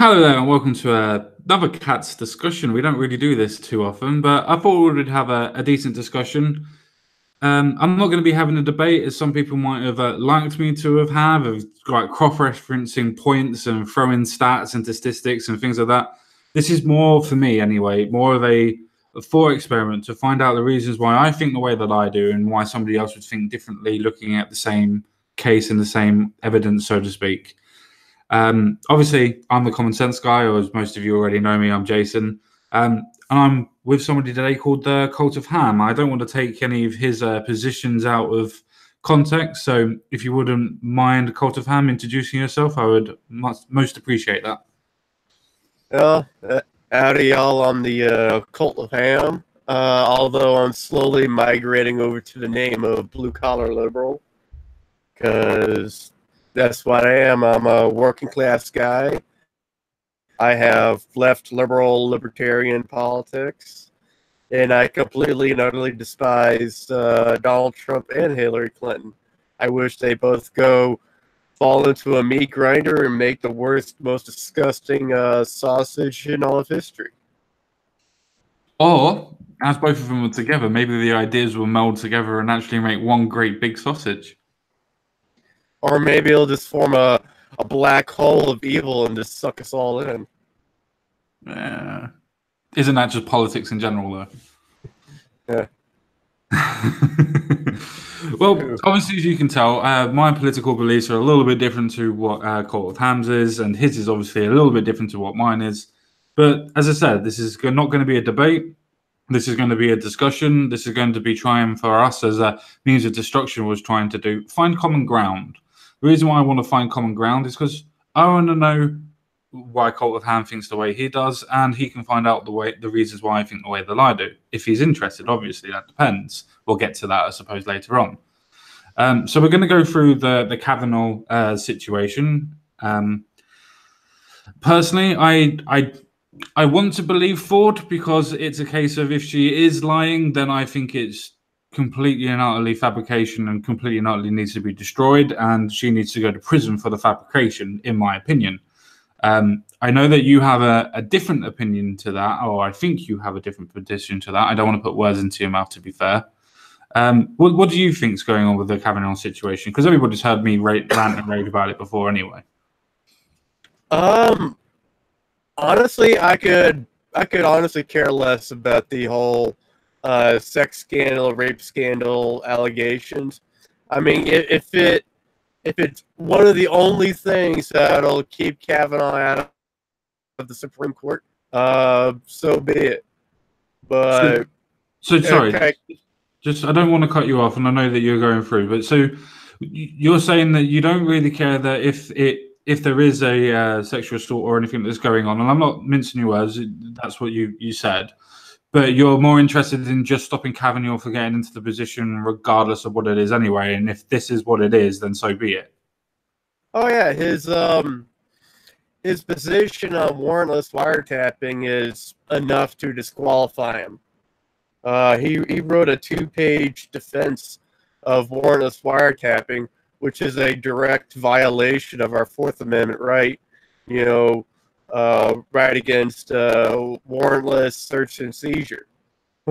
Hello there, and welcome to another Cats discussion. We don't really do this too often, but I thought we would have a decent discussion. I'm not going to be having a debate, as some people might have liked me to have of like cross-referencing points and throwing stats and statistics and things like that. This is more for me, anyway, more of a thought experiment to find out the reasons why I think the way that I do and why somebody else would think differently, looking at the same case and the same evidence, so to speak. Obviously, I'm the common sense guy, or as most of you already know me, I'm Jason. And I'm with somebody today called the Cult of Ham. I don't want to take any of his positions out of context. So if you wouldn't mind, Cult of Ham, introducing yourself, I would most appreciate that. Howdy, y'all. I'm the Cult of Ham. Although I'm slowly migrating over to the name of Blue Collar Liberal, because that's what I am. I'm a working class guy. I have left libertarian politics, and I completely and utterly despise Donald Trump and Hillary Clinton. I wish they both fall into a meat grinder and make the worst, most disgusting sausage in all of history. Or, as both of them were together, maybe the ideas will meld together and actually make one great big sausage. Or maybe it'll just form a black hole of evil and just suck us all in. Isn't that just politics in general, though? Yeah. Well, obviously, as you can tell, my political beliefs are a little bit different to what Cult of Ham's is, and his is obviously a little bit different to what mine is. But as I said, this is not going to be a debate. This is going to be a discussion. This is going to be trying for us, as a means of destruction was trying to do, find common ground. The reason why I want to find common ground is because I want to know why Cult of Ham thinks the way he does, and he can find out the reasons why I think the way that I do. If he's interested, obviously, that depends. We'll get to that, I suppose, later on. So we're going to go through the Kavanagh situation. Personally, I want to believe Ford, because it's a case of, if she is lying, then I think it's completely and utterly fabrication and completely and utterly needs to be destroyed, and she needs to go to prison for the fabrication, in my opinion. I know that you have a different opinion to that, or I think you have a different position to that. I don't want to put words into your mouth, to be fair. What do you think is going on with the Kavanagh situation? Because everybody's heard me rant and rave about it before anyway. Honestly, I could honestly care less about the whole sex scandal, rape scandal allegations. I mean, if it's one of the only things that'll keep Kavanaugh out of the Supreme Court, so be it. But so sorry, okay. Just I don't want to cut you off, and I know that you're going through, but so you're saying that you don't really care that if there is a sexual assault or anything that's going on, and I'm not mincing your words, that's what you said, but you're more interested in just stopping Kavanaugh from getting into the position regardless of what it is anyway, and if this is what it is, then so be it. Oh yeah, his position on warrantless wiretapping is enough to disqualify him. He wrote a 2-page defense of warrantless wiretapping, which is a direct violation of our Fourth Amendment right, right against warrantless search and seizure.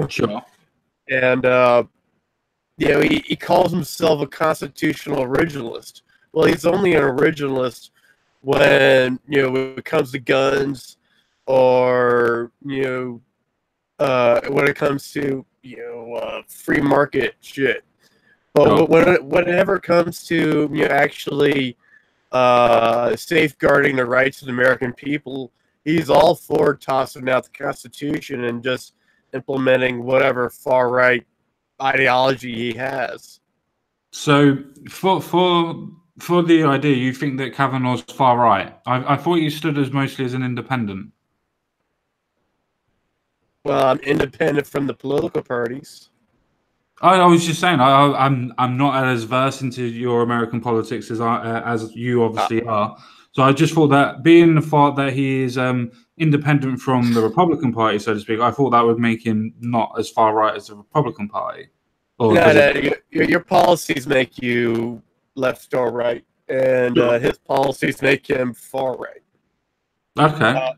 Sure. And, he calls himself a constitutional originalist. Well, he's only an originalist when, when it comes to guns, or, when it comes to, free market shit. But whenever it comes to actually safeguarding the rights of the American people, he's all for tossing out the Constitution and just implementing whatever far right ideology he has. So for the idea, you think that Kavanaugh's far right? I thought you stood as mostly as an independent. Well, I'm independent from the political parties. I was just saying, I'm not as versed into your American politics as you obviously are. So I just thought that, being the fact that he is independent from the Republican Party, so to speak, I thought that would make him not as far right as the Republican Party. Your policies make you left or right, and his policies make him far right. Okay.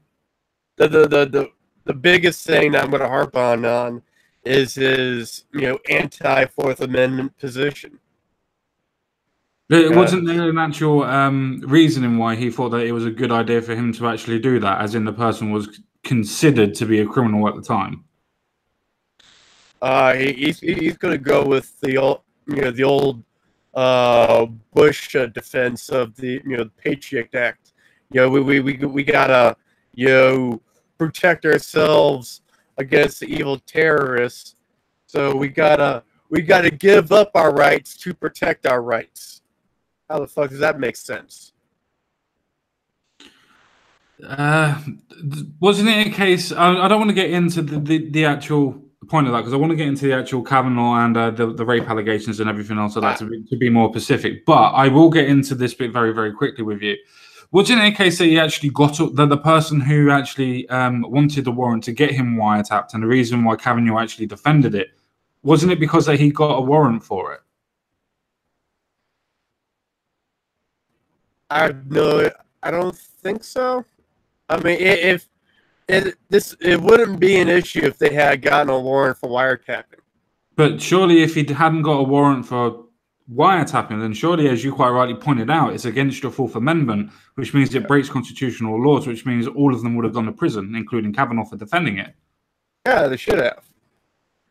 The biggest thing that I'm going to harp on is his anti Fourth Amendment position. Wasn't there an actual reasoning why he thought that it was a good idea for him to actually do that, as in the person was considered to be a criminal at the time? He's going to go with the old Bush defense of the Patriot Act. We gotta protect ourselves against the evil terrorists. So we gotta give up our rights to protect our rights. How the fuck does that make sense? Uh, wasn't it a case? I don't want to get into the actual point of that because I want to get into the actual Kavanaugh and the rape allegations and everything else like that to be more specific. But I will get into this bit very, very quickly with you. Wasn't it a case that he actually got that the person who actually wanted the warrant to get him wiretapped and the reason why Kavanaugh actually defended it, wasn't it because that he got a warrant for it? I don't think so. I mean, if it wouldn't be an issue if they had gotten a warrant for wiretapping. But surely, if he hadn't got a warrant for wiretapping, then surely, as you quite rightly pointed out, it's against your Fourth Amendment, which means it breaks constitutional laws, which means all of them would have gone to prison, including Kavanaugh for defending it. Yeah, they should have.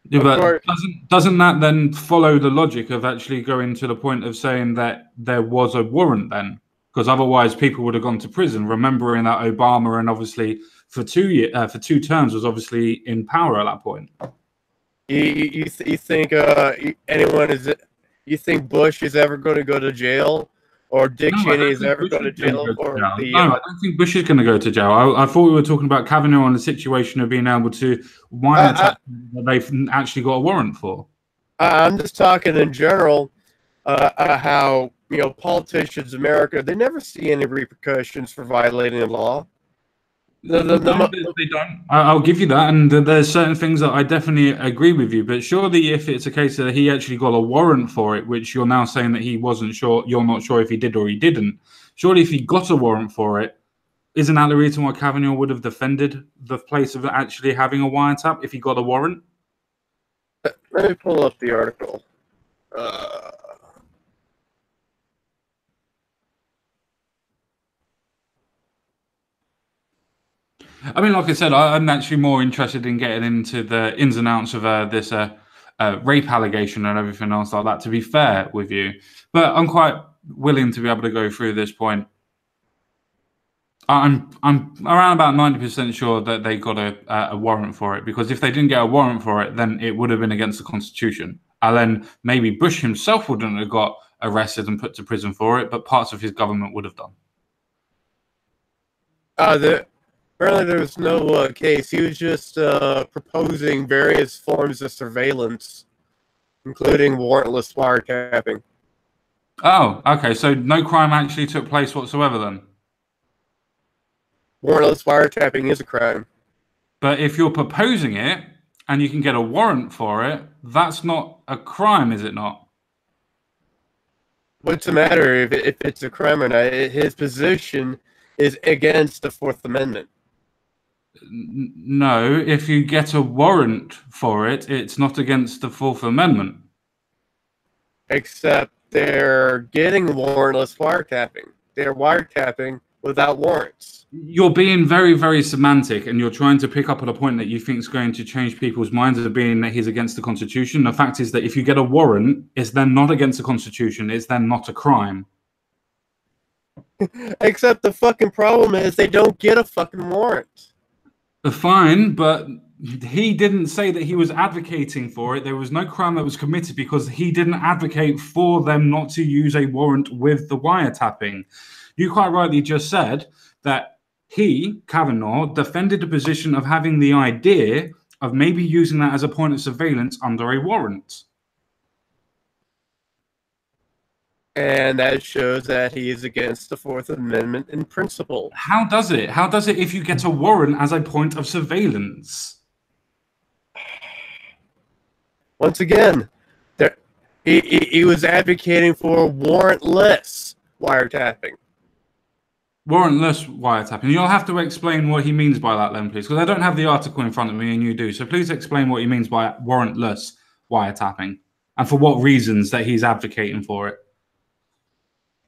Yeah, but doesn't that then follow the logic of actually going to the point of saying that there was a warrant then? Because otherwise, people would have gone to prison. Remembering that Obama and obviously for 2 terms was obviously in power at that point. You think anyone is? You think Bush is ever going to go to jail, or Dick Cheney is ever going to jail? No, I don't think Bush is going to go to jail. I thought we were talking about Kavanaugh and the situation of being able to wiretap that they've actually got a warrant for. I'm just talking in general. How politicians in America, they never see any repercussions for violating the law. They don't. I'll give you that, and there's certain things that I definitely agree with you. But surely, if it's a case that he actually got a warrant for it, which you're now saying that he wasn't sure, you're not sure if he did or he didn't. Surely, if he got a warrant for it, isn't that the reason why Kavanaugh would have defended the place of actually having a wiretap if he got a warrant? Let me pull up the article. I mean, like I said, I'm actually more interested in getting into the ins and outs of this rape allegation and everything else like that, to be fair with you. But I'm quite willing to be able to go through this point. I'm around about 90% sure that they got a warrant for it, because if they didn't get a warrant for it, then it would have been against the Constitution. And then maybe Bush himself wouldn't have got arrested and put to prison for it, but parts of his government would have done. Apparently there was no case. He was just proposing various forms of surveillance, including warrantless wiretapping. Oh, okay. So no crime actually took place whatsoever then? Warrantless wiretapping is a crime. But if you're proposing it and you can get a warrant for it, that's not a crime, is it not? What's the matter if it's a crime or not? His position is against the Fourth Amendment. No, if you get a warrant for it, it's not against the Fourth Amendment. Except they're getting warrantless wiretapping. They're wiretapping without warrants. You're being very, very semantic, and you're trying to pick up on a point that you think is going to change people's minds of being that he's against the Constitution. The fact is that if you get a warrant, it's then not against the Constitution. It's then not a crime. Except the fucking problem is they don't get a fucking warrant. Fine, but he didn't say that he was advocating for it. There was no crime that was committed because he didn't advocate for them not to use a warrant with the wiretapping. You quite rightly just said that he, Kavanaugh, defended the position of having the idea of maybe using that as a point of surveillance under a warrant. And that shows that he is against the Fourth Amendment in principle. How does it? How does it if you get a warrant as a point of surveillance? Once again, he was advocating for warrantless wiretapping. Warrantless wiretapping. You'll have to explain what he means by that then, please, because I don't have the article in front of me and you do. So please explain what he means by warrantless wiretapping and for what reasons that he's advocating for it.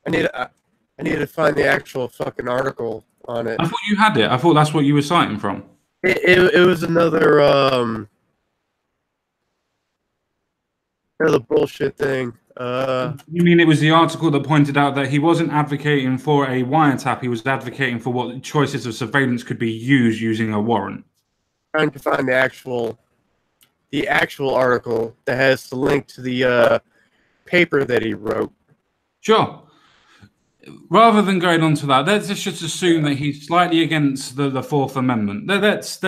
I need to find the actual fucking article on it. I thought you had it. I thought that's what you were citing from. It was another bullshit thing. You mean it was the article that pointed out that he wasn't advocating for a wiretap, he was advocating for what choices of surveillance could be used using a warrant? Trying to find the actual article that has the link to the paper that he wrote. Sure. Rather than going on to that, let's just assume that he's slightly against the Fourth Amendment. Let's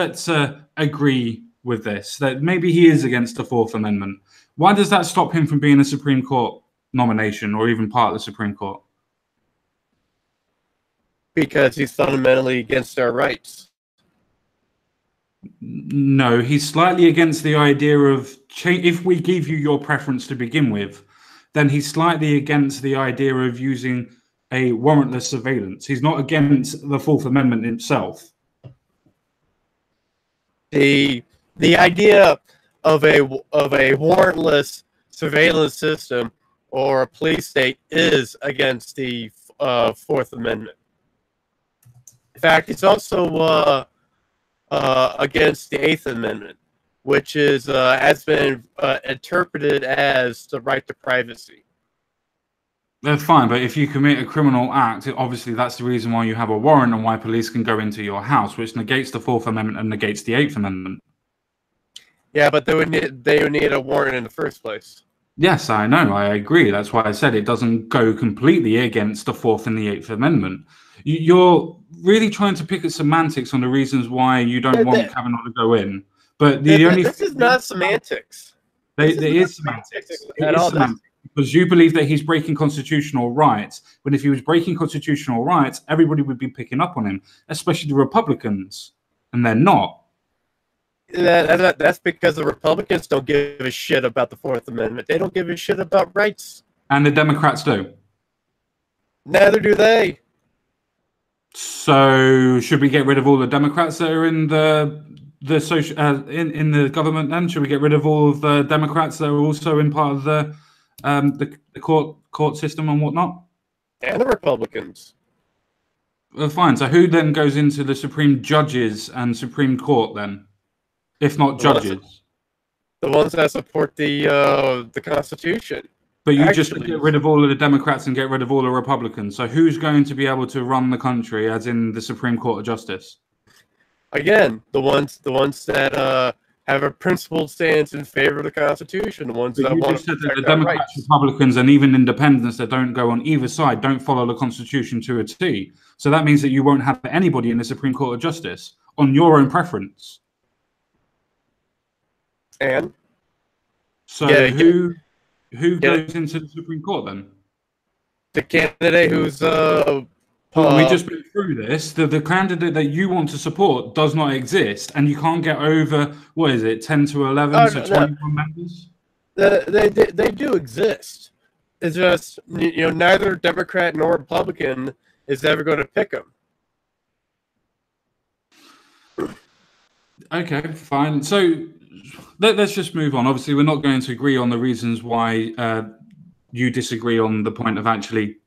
agree with this, that maybe he is against the Fourth Amendment. Why does that stop him from being a Supreme Court nomination or even part of the Supreme Court? Because he's fundamentally against our rights. No, he's slightly against the idea of if we give you your preference to begin with, then he's slightly against the idea of using a warrantless surveillance. He's not against the Fourth Amendment itself. The idea of a warrantless surveillance system or a police state is against the Fourth Amendment. In fact, it's also against the Eighth Amendment, which is has been interpreted as the right to privacy. They're fine, but if you commit a criminal act, obviously that's the reason why you have a warrant and why police can go into your house, which negates the Fourth Amendment and negates the Eighth Amendment. Yeah, but they would need a warrant in the first place. Yes, I know. I agree. That's why I said it doesn't go completely against the Fourth and the Eighth Amendment. You're really trying to pick at semantics on the reasons why you don't want Kavanaugh to go in. But this is not semantics. There is semantics. It is semantics. Because you believe that he's breaking constitutional rights. But if he was breaking constitutional rights, everybody would be picking up on him, especially the Republicans. And they're not. That's because the Republicans don't give a shit about the Fourth Amendment. They don't give a shit about rights. And the Democrats do. Neither do they. So should we get rid of all the Democrats that are in the social in the government then? Should we get rid of all of the Democrats that are also in part of the court system and whatnot? And the Republicans. Well, fine. So who then goes into the Supreme Judges and Supreme Court then? If not judges. The ones that support the Constitution. But you just get rid of all of the Democrats and get rid of all the Republicans. So who's going to be able to run the country, as in the Supreme Court of Justice? Again, the ones that have a principled stance in favor of the Constitution. The ones that you want just said that the Democrats, Republicans, and even independents that don't go on either side don't follow the Constitution to a T. So that means that you won't have anybody in the Supreme Court of Justice on your own preference. And so who goes into the Supreme Court then? The candidate who's we just been through this. The candidate that you want to support does not exist, and you can't get over, what is it, 10 to 11, so 21 members? They do exist. It's just, neither Democrat nor Republican is ever going to pick them. Okay, fine. So let's just move on. Obviously, we're not going to agree on the reasons why you disagree on the point of actually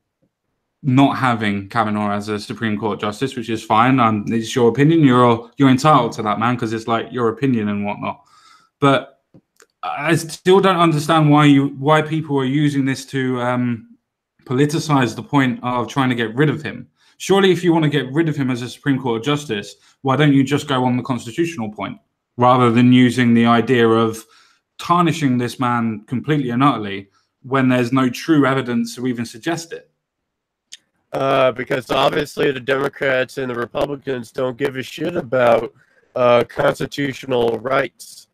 not having Kavanaugh as a Supreme Court justice, which is fine. It's your opinion. You're entitled to that, man, because it's like your opinion and whatnot. But I still don't understand why people are using this to politicize the point of trying to get rid of him. Surely, if you want to get rid of him as a Supreme Court justice, why don't you just go on the constitutional point rather than using the idea of tarnishing this man completely and utterly when there's no true evidence to even suggest it? Because obviously the Democrats and the Republicans don't give a shit about constitutional rights.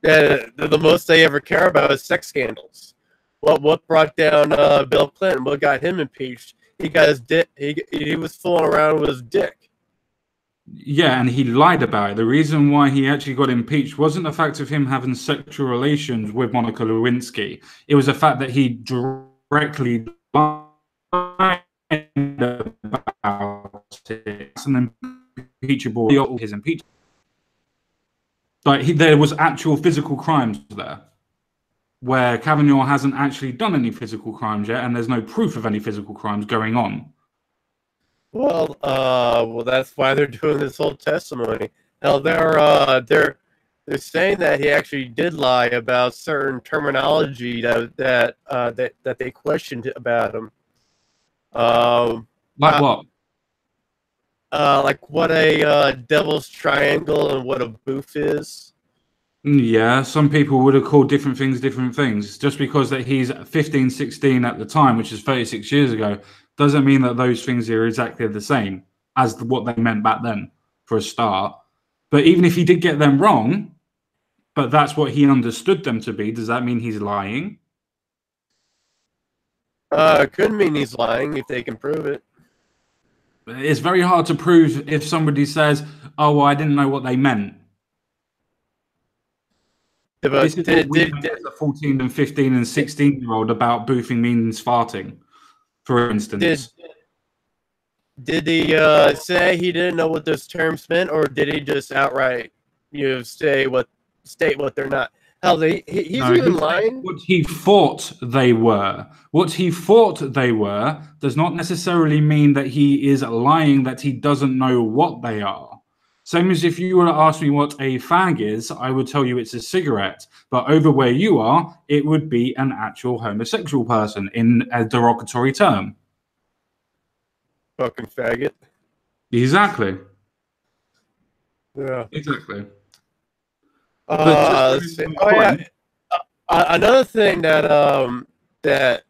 The most they ever care about is sex scandals. What brought down Bill Clinton? What got him impeached? He got his dick. He was fooling around with his dick. Yeah, and he lied about it. The reason why he actually got impeached wasn't the fact of him having sexual relations with Monica Lewinsky. It was the fact that he directly lied about it's an impeachable. His impeachment. Like there was actual physical crimes there, where Kavanagh hasn't actually done any physical crimes yet, and there's no proof of any physical crimes going on. Well, that's why they're doing this whole testimony. Now they're saying that he actually did lie about certain terminology that they questioned about him. Like what? Like what a devil's triangle and what a boof is. Yeah, some people would have called different things different things. Just because that he's 15, 16 at the time, which is 36 years ago, doesn't mean that those things are exactly the same as what they meant back then, for a start. But even if he did get them wrong, but that's what he understood them to be, does that mean he's lying? Could mean he's lying if they can prove it. It's very hard to prove if somebody says, "Oh, well, I didn't know what they meant." But this is what we meant as a 14 and 15 and 16-year-old about boofing means farting, for instance. Did he say he didn't know what those terms meant, or did he just outright, state what they're not? Hell, he's even lying. What he thought they were. What he thought they were does not necessarily mean that he is lying, that he doesn't know what they are. Same as if you were to ask me what a fag is, I would tell you it's a cigarette. But over where you are, it would be an actual homosexual person in a derogatory term. Fucking faggot. Exactly. Yeah. Exactly. Another thing that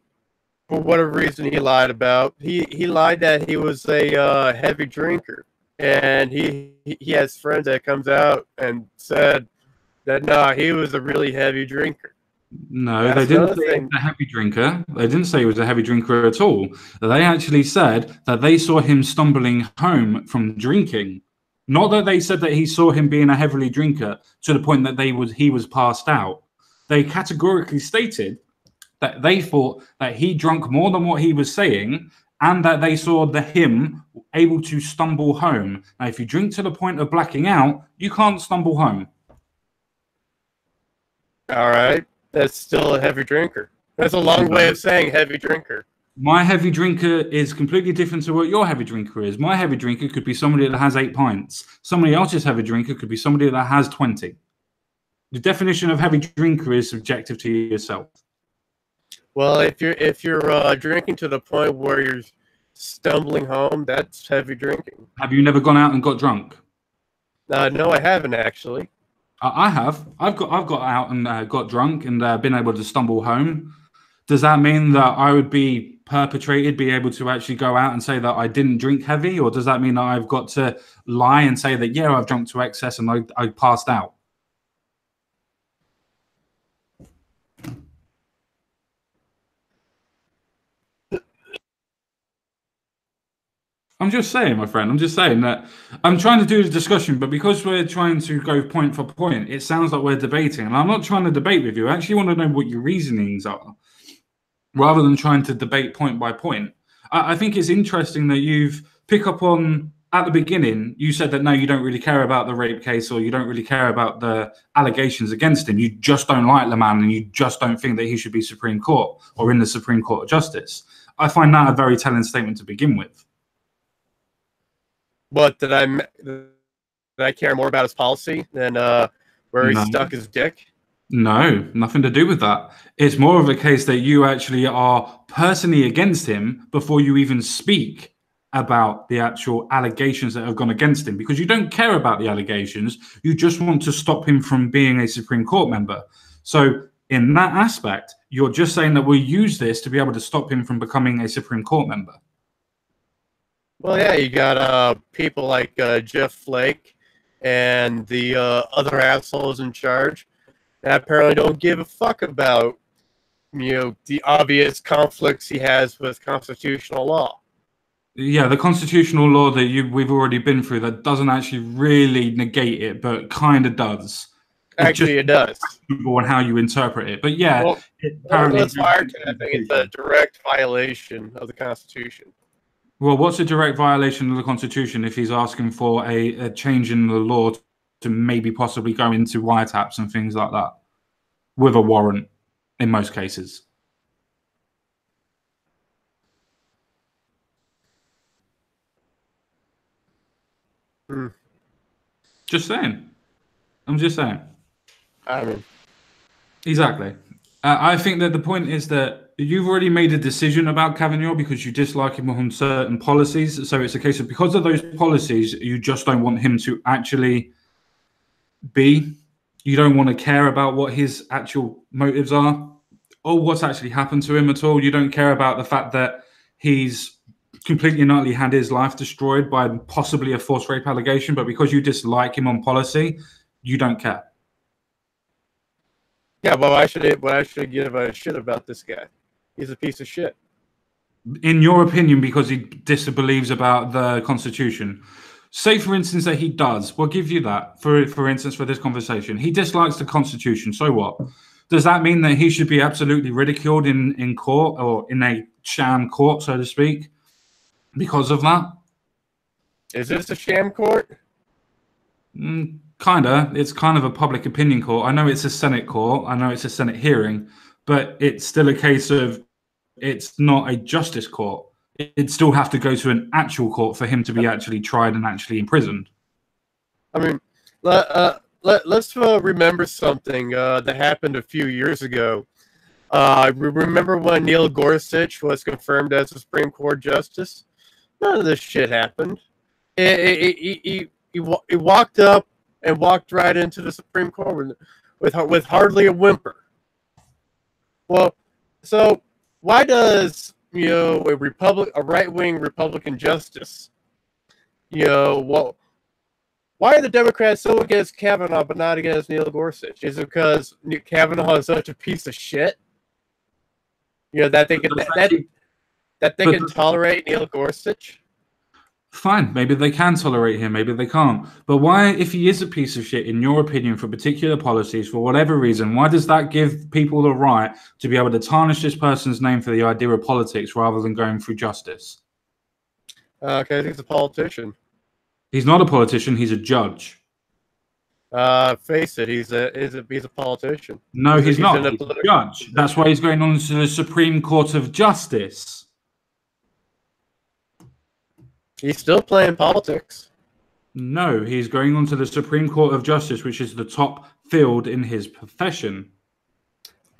for whatever reason he lied about, he lied that he was a heavy drinker, and he has friends that comes out and said that he was a really heavy drinker. No, they didn't say he was a heavy drinker. They didn't say he was a heavy drinker at all. They actually said that they saw him stumbling home from drinking. Not that they said that he saw him being a heavily drinker to the point that he was passed out. They categorically stated that they thought that he drank more than what he was saying, and that they saw him able to stumble home. Now, if you drink to the point of blacking out, you can't stumble home. All right. That's still a heavy drinker. That's a long way of saying heavy drinker. My heavy drinker is completely different to what your heavy drinker is. My heavy drinker could be somebody that has 8 pints. Somebody else's heavy drinker could be somebody that has 20. The definition of heavy drinker is subjective to yourself. Well, if you're drinking to the point where you're stumbling home, that's heavy drinking. Have you never gone out and got drunk? No, I haven't actually. I have. I've got out and got drunk and been able to stumble home. Does that mean that I would be able to actually go out and say that I didn't drink heavy, or does that mean that I've got to lie and say that I've drunk to excess and I passed out? I'm just saying, my friend. I'm just saying that I'm trying to do the discussion, but because we're trying to go point for point, it sounds like we're debating. And I'm not trying to debate with you. I actually want to know what your reasonings are, rather than trying to debate point by point. I think it's interesting that you've picked up on, at the beginning, you said that no, you don't really care about the rape case, or you don't really care about the allegations against him. You just don't like the man, and you just don't think that he should be Supreme Court or in the Supreme Court of Justice. I find that a very telling statement to begin with. But did I care more about his policy than where he stuck his dick? No, nothing to do with that. It's more of a case that you actually are personally against him before you even speak about the actual allegations that have gone against him, because you don't care about the allegations. You just want to stop him from being a Supreme Court member. So in that aspect, you're just saying that we'll use this to be able to stop him from becoming a Supreme Court member. Well, yeah, you got people like Jeff Flake and the other assholes in charge that apparently don't give a fuck about, the obvious conflicts he has with constitutional law. Yeah, the constitutional law that we've already been through, that doesn't actually really negate it, but kind of does. Actually, it does. On how you interpret it, but yeah, apparently, I think it's a direct violation of the Constitution. Well, what's a direct violation of the Constitution if he's asking for a change in the law to maybe possibly go into wiretaps and things like that with a warrant in most cases? Just saying. I'm just saying. I mean, Exactly. I think that the point is that you've already made a decision about Kavanagh because you dislike him on certain policies. So it's a case of because of those policies, you just don't want him to actually be. You don't want to care about what his actual motives are or what's actually happened to him at all. You don't care about the fact that he's completely and utterly had his life destroyed by possibly a forced rape allegation. But because you dislike him on policy, you don't care. yeah, well, I should give a shit about this guy. He's a piece of shit. In your opinion, because he disbelieves about the Constitution. Say, for instance, that he does. We'll give you that. For instance, for this conversation, he dislikes the Constitution. So what? Does that mean that he should be absolutely ridiculed in court or in a sham court, so to speak, because of that? Is this a sham court? Kinda. It's kind of a public opinion court. I know it's a Senate court. I know it's a Senate hearing, but it's still a case of it's not a justice court. It'd still have to go to an actual court for him to be actually tried and actually imprisoned. I mean, let's remember something that happened a few years ago. Remember when Neil Gorsuch was confirmed as a Supreme Court justice? None of this shit happened. He walked up and walked right into the Supreme Court with hardly a whimper. Well, so why does a right-wing Republican justice, why are the Democrats so against Kavanaugh but not against Neil Gorsuch? Is it because Kavanaugh is such a piece of shit? That they can tolerate Neil Gorsuch? Fine, maybe they can tolerate him, maybe they can't. But why, if he is a piece of shit, in your opinion, for particular policies, for whatever reason, why does that give people the right to be able to tarnish this person's name for the idea of politics rather than going through justice? Because he's a politician. He's not a politician, he's a judge. Face it, he's a politician. No, he's not. He's a judge. That's why he's going on to the Supreme Court of Justice. He's still playing politics. No, he's going on to the Supreme Court of Justice, which is the top field in his profession.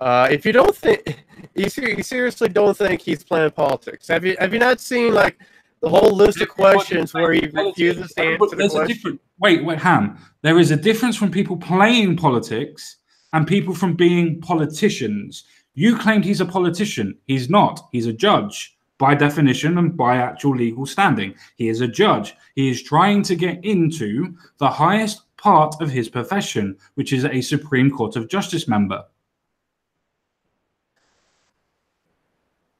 If you don't think you seriously don't think he's playing politics, have you not seen like the whole list of questions where he refuses to answer the question? Wait, Ham. There is a difference from people playing politics and people from being politicians. You claimed he's a politician. He's not. He's a judge. By definition and by actual legal standing. He is a judge. He is trying to get into the highest part of his profession, which is a Supreme Court of Justice member.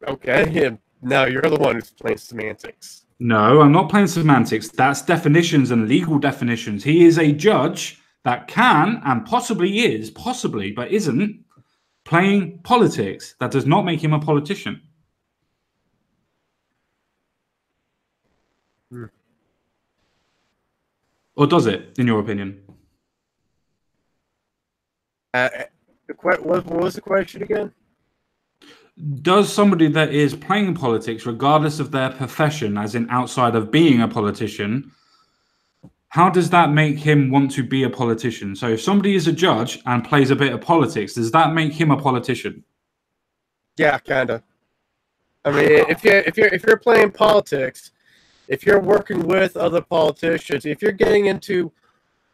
Okay, now you're the one who's playing semantics. No, I'm not playing semantics. That's definitions and legal definitions. He is a judge that can and possibly but isn't playing politics. That does not make him a politician. Or does it, in your opinion? What was the question again? Does somebody that is playing politics, regardless of their profession, as in outside of being a politician, how does that make him want to be a politician? So if somebody is a judge and plays a bit of politics, does that make him a politician? Yeah, kind of. I mean, if you're playing politics, if you're working with other politicians, if you're getting into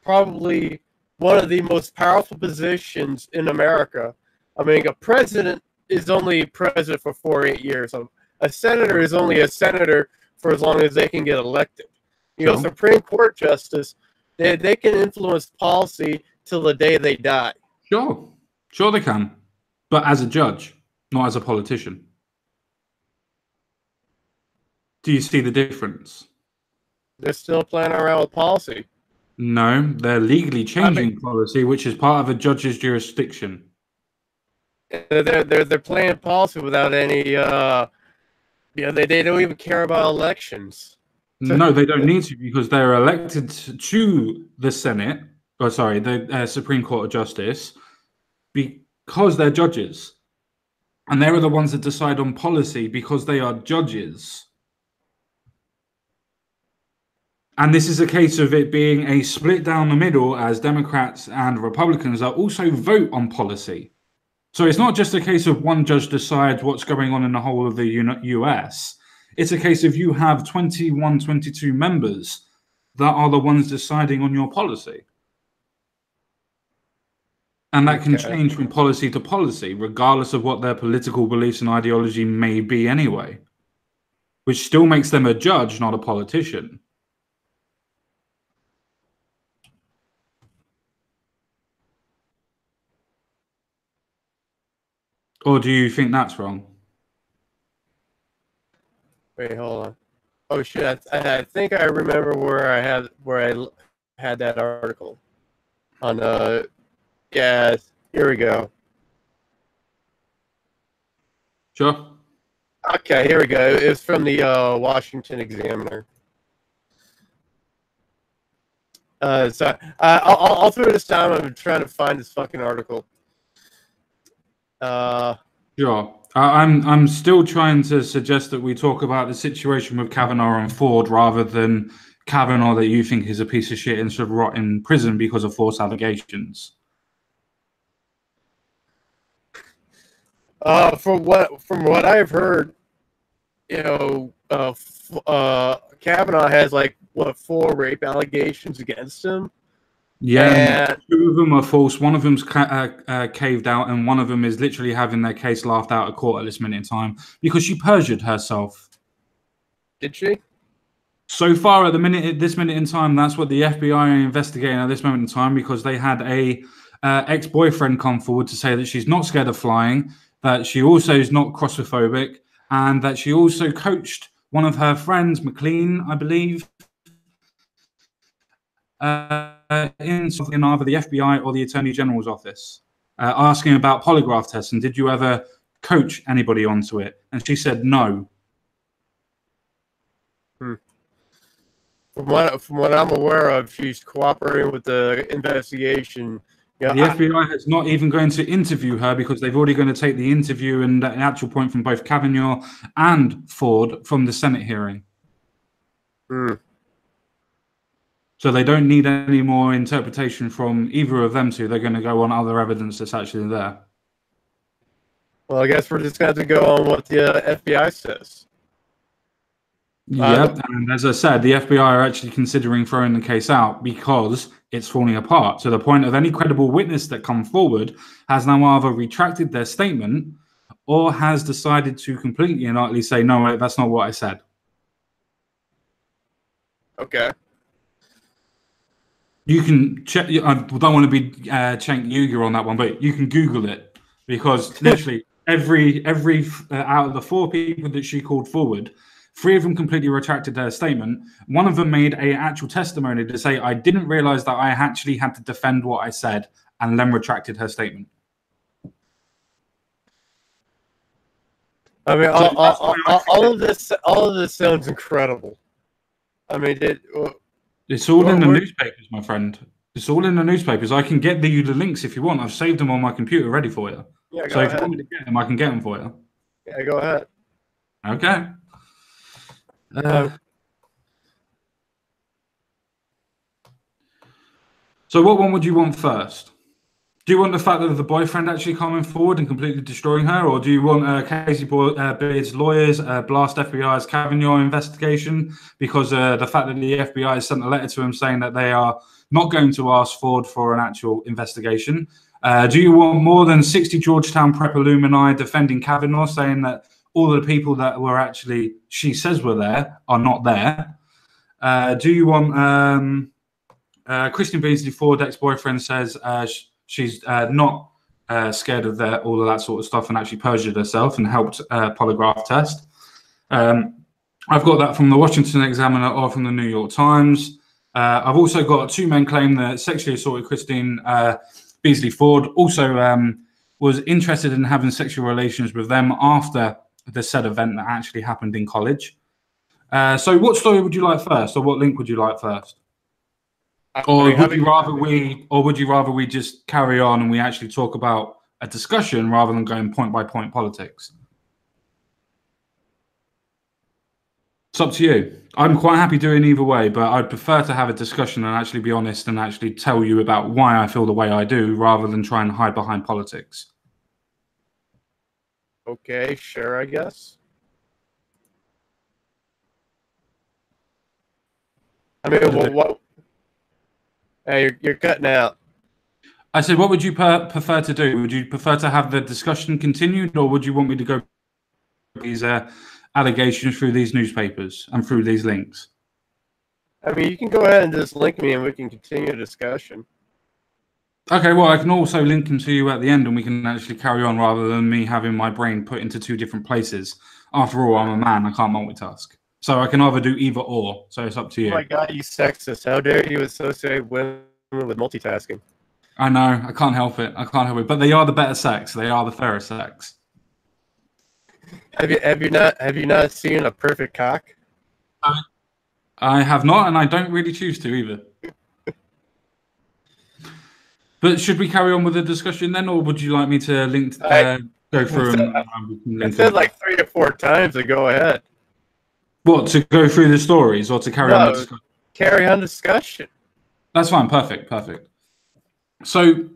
probably one of the most powerful positions in America, I mean, a president is only president for 4 or 8 years. A senator is only a senator for as long as they can get elected. Supreme Court justice, they can influence policy till the day they die. Sure they can, but as a judge, not as a politician. Do you see the difference? They're still playing around with policy. No, they're legally changing policy, which is part of a judge's jurisdiction. They're playing policy without any Yeah, they don't even care about elections. No, they don't need to because they're elected to the Senate, or sorry, the Supreme Court of Justice, because they're judges. And they're the ones that decide on policy because they are judges. And this is a case of it being a split down the middle as Democrats and Republicans are also vote on policy. So it's not just a case of one judge decides what's going on in the whole of the US. It's a case of you have 21, 22 members that are the ones deciding on your policy. And that can change from policy to policy, regardless of what their political beliefs and ideology may be anyway, which still makes them a judge, not a politician. Or do you think that's wrong? Wait, hold on. Oh shit! I think I remember where I had that article on. Yeah, here we go. Sure. Okay, here we go. It's from the Washington Examiner. So I'll throw this down. I'm trying to find this fucking article. Sure. I'm still trying to suggest that we talk about the situation with Kavanagh and Ford rather than Kavanagh that you think is a piece of shit and should rot in prison because of false allegations. From what I've heard, you know, Kavanaugh has like 4 rape allegations against him. Yeah, and 2 of them are false. One of them's caved out, and one of them is literally having their case laughed out of court at this minute in time because she perjured herself. Did she? So far, at this minute in time, that's what the FBI are investigating at this moment in time because they had a ex-boyfriend come forward to say that she's not scared of flying, that she also is not claustrophobic, and that she also coached one of her friends, McLean, I believe, in either the FBI or the Attorney General's office, asking about polygraph tests and did you ever coach anybody onto it? And she said no. From what I'm aware of, she's cooperating with the investigation. The FBI is not even going to interview her because they've already going to take the interview and the actual point from both Kavanaugh and Ford from the Senate hearing. So they don't need any more interpretation from either of them two. They're going to go on other evidence that's actually there. Well, I guess we're just going to have to go on what the FBI says. Yep, and as I said, the FBI are actually considering throwing the case out because it's falling apart to the point of any credible witness that come forward has now either retracted their statement or has decided to completely and utterly say, no, that's not what I said. Okay. You can check. I don't want to be Cenk Uygur on that one, but you can Google it because literally every out of the 4 people that she called forward, 3 of them completely retracted their statement. One of them made an actual testimony to say, I didn't realize that I actually had to defend what I said, and then retracted her statement. I mean, all of this sounds incredible. I mean, it's all in the newspapers, my friend. It's all in the newspapers. I can get you the links if you want. I've saved them on my computer ready for you. Yeah, so if you want me to get them, I can get them for you. Yeah, go ahead. Okay. So what one would you want first? Do you want the fact that the boyfriend actually coming forward and completely destroying her, or do you want Casey Beard's lawyers blast FBI's Kavanaugh investigation because the fact that the FBI has sent a letter to him saying that they are not going to ask Ford for an actual investigation? Do you want more than 60 Georgetown prep alumni defending Kavanaugh, saying that all the people that were actually, she says were there, are not there? Do you want Christine Beasley Ford, ex-boyfriend, says she's not scared of all of that sort of stuff and actually perjured herself and helped polygraph test. I've got that from the Washington Examiner or from the New York Times. I've also got 2 men claim that sexually assaulted Christine Beasley Ford also was interested in having sexual relations with them after the said event that actually happened in college. So what story would you like first, or what link would you like first? Or would you rather we just carry on and we actually talk about a discussion rather than going point by point politics? It's up to you. I'm quite happy doing either way, but I'd prefer to have a discussion and actually be honest and actually tell you about why I feel the way I do rather than try and hide behind politics. Okay, sure, I guess. I mean, what? Hey, you're cutting out. I said, what would you prefer to do? Would you prefer to have the discussion continued, or would you want me to go these allegations through these newspapers and through these links? I mean, you can go ahead and just link me and we can continue the discussion. Okay, well, I can also link them to you at the end and we can actually carry on rather than me having my brain put into two different places. After all, I'm a man, I can't multitask. So I can either do either or, so it's up to you. Oh my God, you sexist. How dare you associate women with multitasking? I know, I can't help it. I can't help it. But they are the better sex. They are the fairer sex. Have you not seen a perfect cock? I have not, and I don't really choose to either. But should we carry on with the discussion then, or would you like me to go through them? I said like 3 or 4 times to go ahead. What, to go through the stories or to carry on the discussion? Carry on discussion. That's fine. Perfect. Perfect. So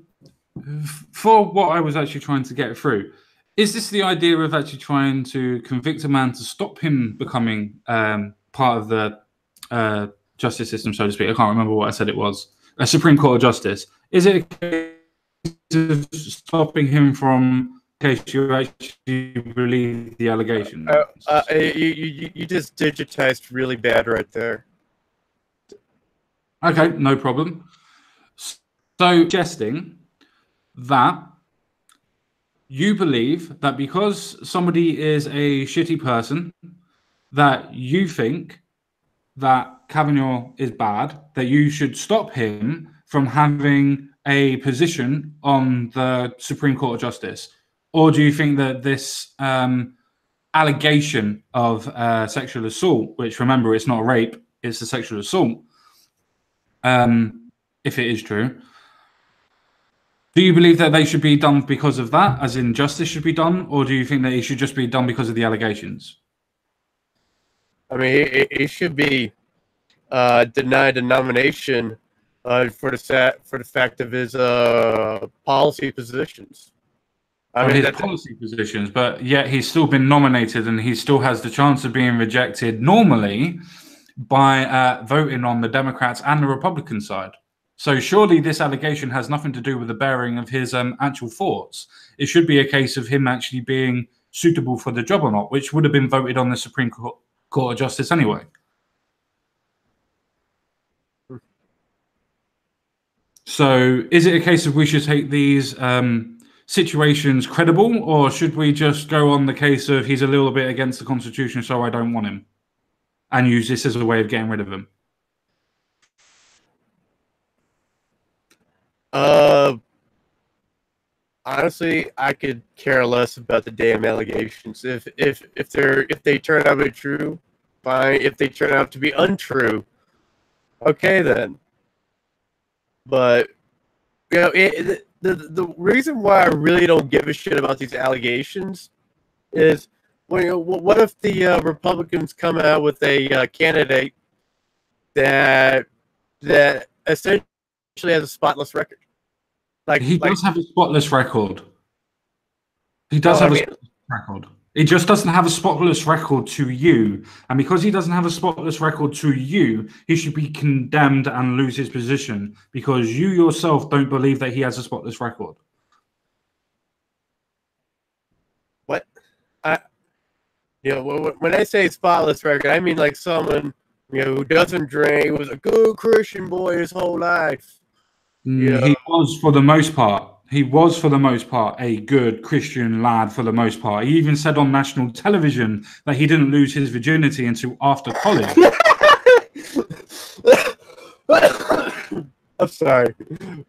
for what I was actually trying to get through, is this the idea of actually trying to convict a man to stop him becoming part of the justice system, so to speak? I can't remember what I said it was. A Supreme Court of Justice. Is it a case of stopping him from, in case you actually believe the allegation? You just digitized really bad right there. Okay, no problem. So, suggesting that you believe that because somebody is a shitty person, that you think that Kavanagh is bad, that you should stop him from having a position on the Supreme Court of Justice? Or do you think that this allegation of sexual assault, which, remember, it's not rape, it's a sexual assault, if it is true, do you believe that they should be done because of that, as in justice should be done, or do you think that it should just be done because of the allegations? I mean, it should be denied a nomination for the fact of his policy positions. I mean, his policy positions, but yet he's still been nominated and he still has the chance of being rejected normally by voting on the Democrats and the Republican side. So surely this allegation has nothing to do with the bearing of his actual thoughts. It should be a case of him actually being suitable for the job or not, which would have been voted on the Supreme Court of Justice anyway. So is it a case of we should take these situations credible, or should we just go on the case of he's a little bit against the Constitution, so I don't want him, and use this as a way of getting rid of him? Honestly, I could care less about the damn allegations. If they turn out to be true, fine. If they turn out to be untrue, okay then. But you know, the reason why I really don't give a shit about these allegations is, well, you know, what if the Republicans come out with a candidate that essentially has a spotless record? He does have a spotless record. He does have a spotless record. He just doesn't have a spotless record to you. And because he doesn't have a spotless record to you, he should be condemned and lose his position because you yourself don't believe that he has a spotless record. What? When I say spotless record, I mean like someone, who doesn't drink, was a good Christian boy his whole life. Yeah. He was, for the most part. He was, for the most part, a good Christian lad for the most part. He even said on national television that he didn't lose his virginity until after college. I'm Sorry.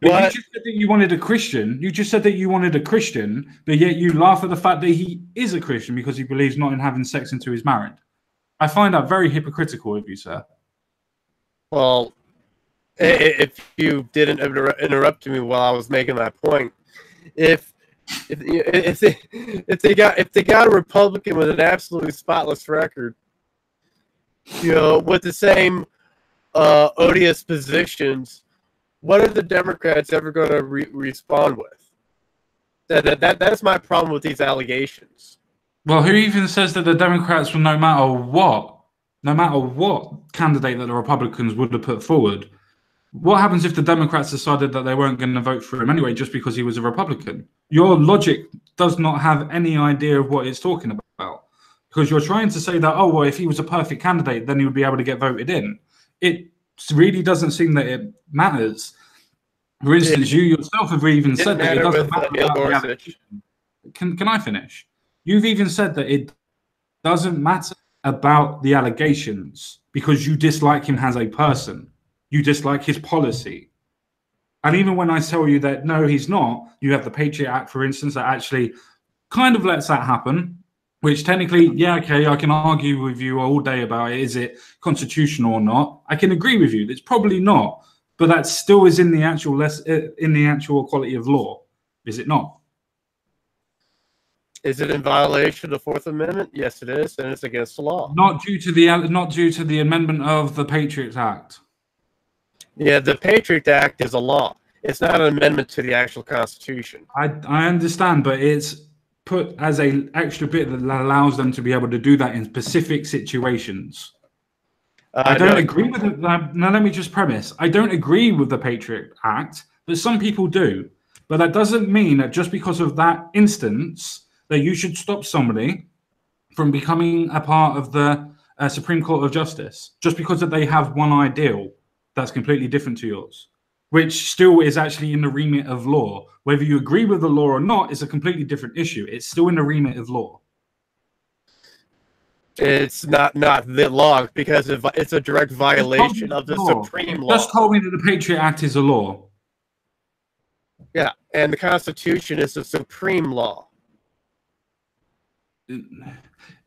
But What? you just said that you wanted a Christian. You just said that you wanted a Christian, but yet you laugh at the fact that he is a Christian because he believes not in having sex until he's married. I find that very hypocritical of you, sir. Well, if you didn't interrupt me while I was making that point, if they got a Republican with an absolutely spotless record, with the same odious positions, what are the Democrats ever going to respond with? That's my problem with these allegations. Well, who even says that the Democrats will, no matter what candidate that the Republicans would have put forward, what happens if the Democrats decided that they weren't going to vote for him anyway just because he was a Republican? Your logic does not have any idea of what it's talking about. Because you're trying to say that, oh, well, if he was a perfect candidate, then he would be able to get voted in. It really doesn't seem that it matters. For instance, you yourself have even said that it doesn't matter about the allegation. Can I finish? You've even said that it doesn't matter about the allegations because you dislike him as a person. You dislike his policy. And even when I tell you that, no, he's not, you have the Patriot Act, for instance, that actually kind of lets that happen, which technically, yeah, okay, I can argue with you all day about it. Is it constitutional or not? I can agree with you. It's probably not, but that still is in the actual quality of law, is it not? Is it in violation of the Fourth Amendment? Yes, it is, and it's against the law. Not due to the amendment of the Patriot Act. Yeah, the Patriot Act is a law. It's not an amendment to the actual Constitution. I understand, but it's put as an extra bit that allows them to be able to do that in specific situations. I don't agree with it. Now, let me just premise. I don't agree with the Patriot Act, but some people do. But that doesn't mean that just because of that instance that you should stop somebody from becoming a part of the Supreme Court of Justice just because that they have one ideal that's completely different to yours, which still is actually in the remit of law. Whether you agree with the law or not is a completely different issue. It's still in the remit of law. It's not the law because it's a direct violation of the supreme law. Just told me that the Patriot Act is a law. Yeah, and the Constitution is the supreme law.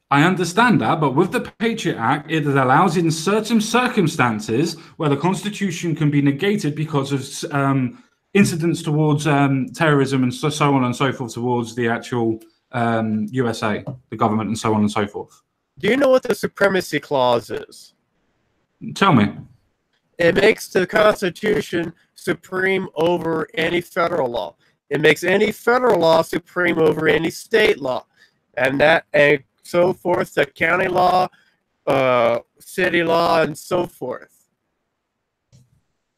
I understand that, but with the Patriot Act, it allows in certain circumstances where the Constitution can be negated because of incidents towards terrorism and so on and so forth towards the actual USA, the government, and so on and so forth. Do you know what the Supremacy Clause is? Tell me. It makes the Constitution supreme over any federal law. It makes any federal law supreme over any state law, and so forth, the county law, city law, and so forth.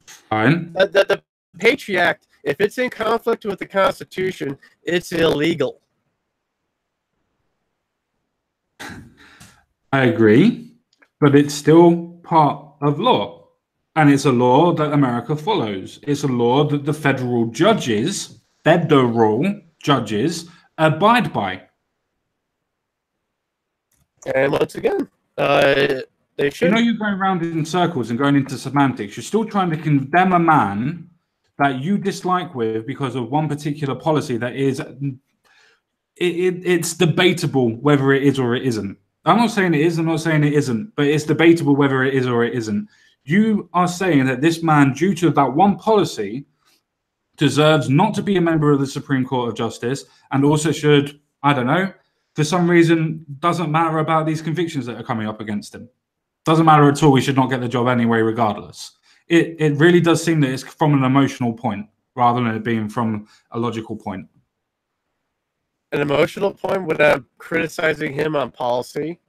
Fine. The Patriot Act, if it's in conflict with the Constitution, it's illegal. I agree, but it's still part of law. And it's a law that America follows. It's a law that the federal judges abide by. And once again, they should. You know, you're going around in circles and going into semantics. You're still trying to condemn a man that you dislike with because of one particular policy that is, it's debatable whether it is or it isn't. I'm not saying it is, I'm not saying it isn't, but it's debatable whether it is or it isn't. You are saying that this man, due to that one policy, deserves not to be a member of the Supreme Court of Justice and also should, I don't know, for some reason, doesn't matter about these convictions that are coming up against him. Doesn't matter at all. He should not get the job anyway, regardless. It really does seem that it's from an emotional point rather than it being from a logical point. An emotional point when I'm criticizing him on policy?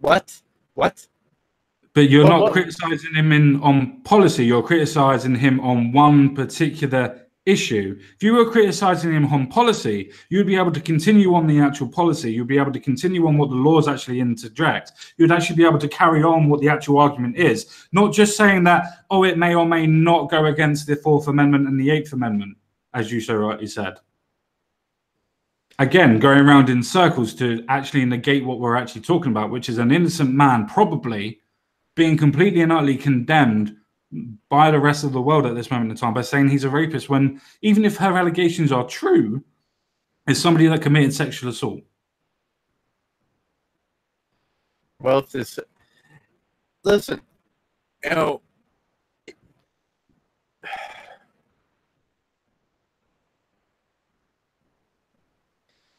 What? But you're not criticizing him on policy. You're criticizing him on one particular issue. If you were criticizing him on policy, you'd be able to continue on the actual policy. You'd be able to continue on what the laws actually interject. You'd actually be able to carry on what the actual argument is, not just saying that, oh, it may or may not go against the Fourth Amendment and the Eighth Amendment, as you so rightly said. Again, going around in circles to actually negate what we're actually talking about, which is an innocent man probably being completely and utterly condemned by the rest of the world at this moment in time by saying he's a rapist when, even if her allegations are true, is somebody that committed sexual assault. Well, listen,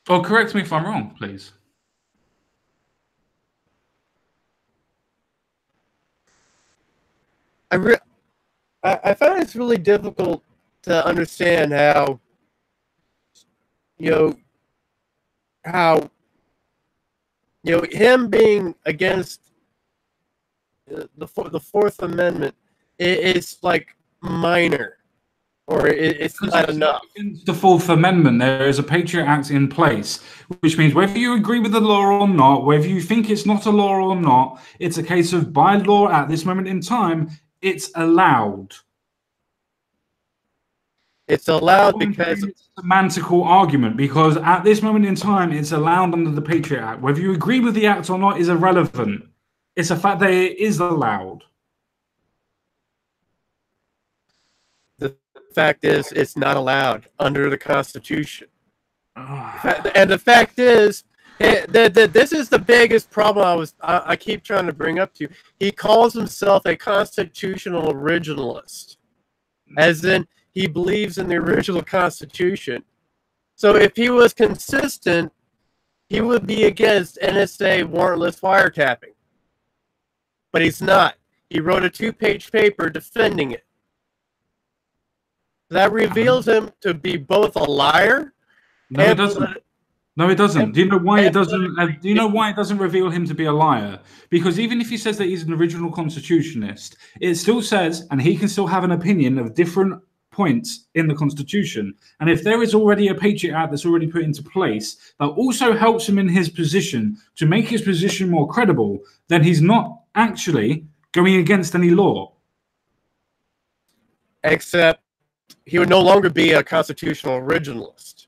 Or correct me if I'm wrong, please. I find it's really difficult to understand how, him being against the Fourth Amendment is like minor, or it's not enough. The Fourth Amendment, there is a Patriot Act in place, which means whether you agree with the law or not, whether you think it's not a law or not, it's a case of by law at this moment in time, it's allowed. It's allowed because it's a semantical argument, because at this moment in time, it's allowed under the Patriot Act. Whether you agree with the act or not is irrelevant. It's a fact that it is allowed. The fact is, it's not allowed under the Constitution. And the fact is, this is the biggest problem I keep trying to bring up to you. He calls himself a constitutional originalist, as in he believes in the original Constitution. So if he was consistent, he would be against NSA warrantless wiretapping. But he's not. He wrote a 2-page paper defending it. That reveals him to be both a liar. No, it doesn't. No, it doesn't. Do you know why it doesn't? Do you know why it doesn't reveal him to be a liar? Because even if he says that he's an original constitutionalist, it still says, and he can still have an opinion of different points in the Constitution. And if there is already a Patriot Act that's already put into place that also helps him in his position to make his position more credible, then he's not actually going against any law. Except he would no longer be a constitutional originalist.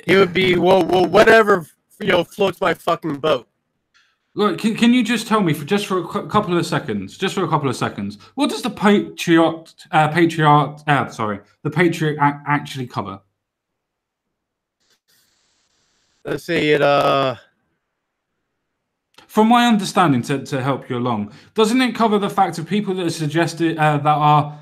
He would be, well, whatever, floats my fucking boat. Look, can you just tell me for a couple of seconds, what does the Patriot Act actually cover? Let's see, from my understanding, to help you along, doesn't it cover the fact of people that are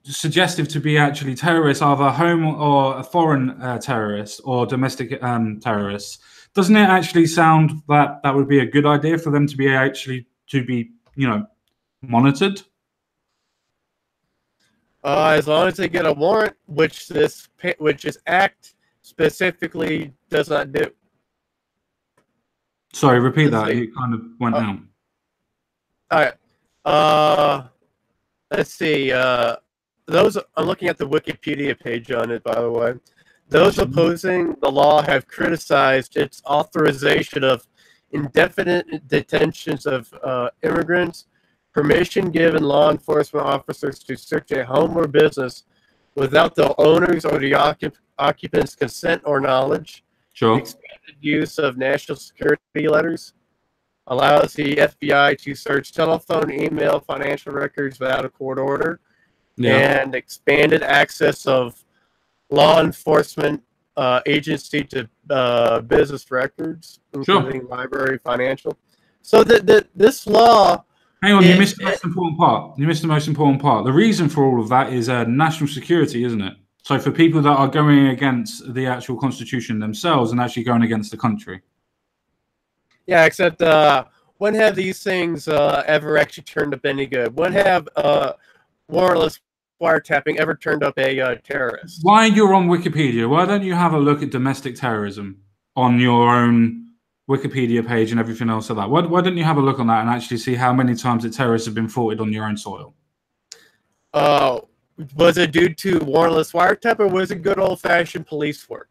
suggestive to be actually terrorists, either home or foreign terrorists or domestic terrorists? Doesn't it actually sound that would be a good idea for them to be monitored? As long as they get a warrant, which this act specifically does not do. Sorry, repeat that. You kind of went out. All right. Let's see. Those, I'm looking at the Wikipedia page on it, by the way. Those opposing the law have criticized its authorization of indefinite detentions of immigrants, permission given law enforcement officers to search a home or business without the owner's or the occupant's consent or knowledge. Sure. Expanded use of national security letters allows the FBI to search telephone, email, financial records without a court order. Yeah. And expanded access of law enforcement agency to business records, including library, financial. So this law. Hang on, you missed the most important part. The reason for all of that is national security, isn't it? So for people that are going against the actual Constitution themselves and actually going against the country. Yeah, except when have these things ever actually turned up any good? When have warrantless wiretapping ever turned up a terrorist? Why you're on Wikipedia? Why don't you have a look at domestic terrorism on your own Wikipedia page and everything else like that? Why don't you have a look on that and actually see how many times the terrorists have been thwarted on your own soil? Was it due to warrantless wiretap, or was it good old-fashioned police work?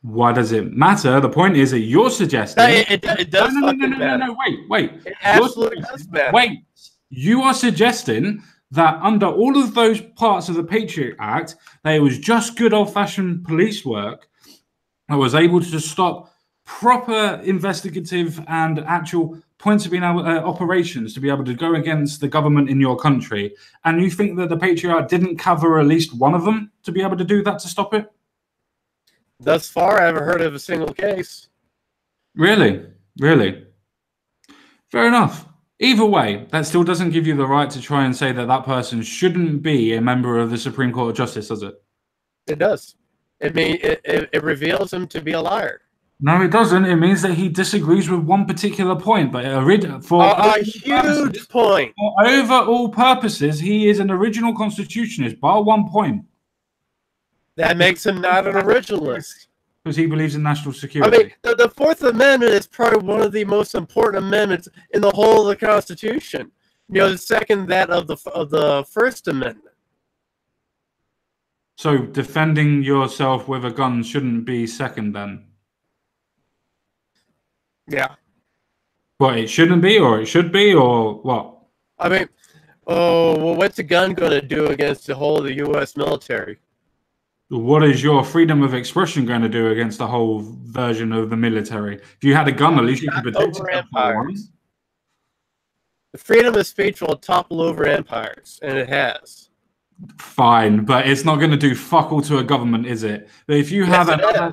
Why does it matter? The point is that you're suggesting... It does matter. No, wait. It absolutely does matter. Wait, you are suggesting that under all of those parts of the Patriot Act, that it was just good old-fashioned police work that was able to stop proper investigative and actual points of being able operations to be able to go against the government in your country, and you think that the Patriot Act didn't cover at least one of them to be able to do that to stop it? Thus far, I haven't heard of a single case. Really? Really? Fair enough. Either way, that still doesn't give you the right to try and say that that person shouldn't be a member of the Supreme Court of Justice, does it? It does. It reveals him to be a liar. No, it doesn't. It means that he disagrees with one particular point, but for a huge point. For overall purposes, he is an original constitutionalist, bar one point. That makes him not an originalist. Because he believes in national security. I mean, the Fourth Amendment is probably one of the most important amendments in the whole of the Constitution. You know, the second that of the First Amendment. So defending yourself with a gun shouldn't be second then? Yeah. Well, it shouldn't be, or it should be, or what? I mean, well, what's a gun going to do against the whole of the U.S. military? What is your freedom of expression going to do against the whole version of the military? If you had a gun, at least you could protect yourself. The freedom of speech will topple over empires, and it has. Fine, but it's not going to do fuck all to a government, is it? But if you have another...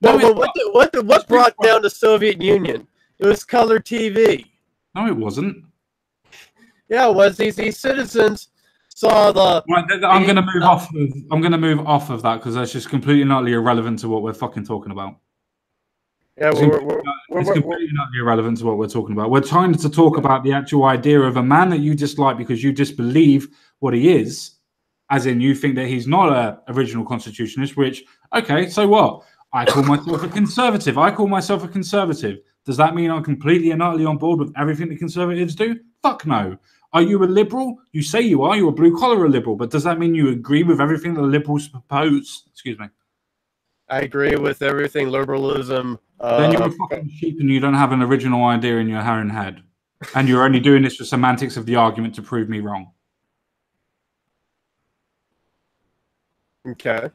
What brought down the Soviet Union? It was color TV. No, it wasn't. Yeah, it was. These citizens saw the... Right, I'm going to move off. I'm going to move off of that because that's just completely and utterly irrelevant to what we're fucking talking about. Yeah, it's completely and utterly irrelevant to what we're talking about. We're trying to talk about the actual idea of a man that you dislike because you disbelieve what he is, as in you think that he's not an original constitutionalist. Which, okay, so what? I call myself a conservative. Does that mean I'm completely and utterly on board with everything the conservatives do? Fuck no. Are you a liberal? You say you are. You're a blue-collar liberal. But does that mean you agree with everything the liberals propose? Excuse me. I agree with everything liberalism. Then you're a fucking sheep and you don't have an original idea in your own head. And you're only doing this for semantics of the argument to prove me wrong. Okay.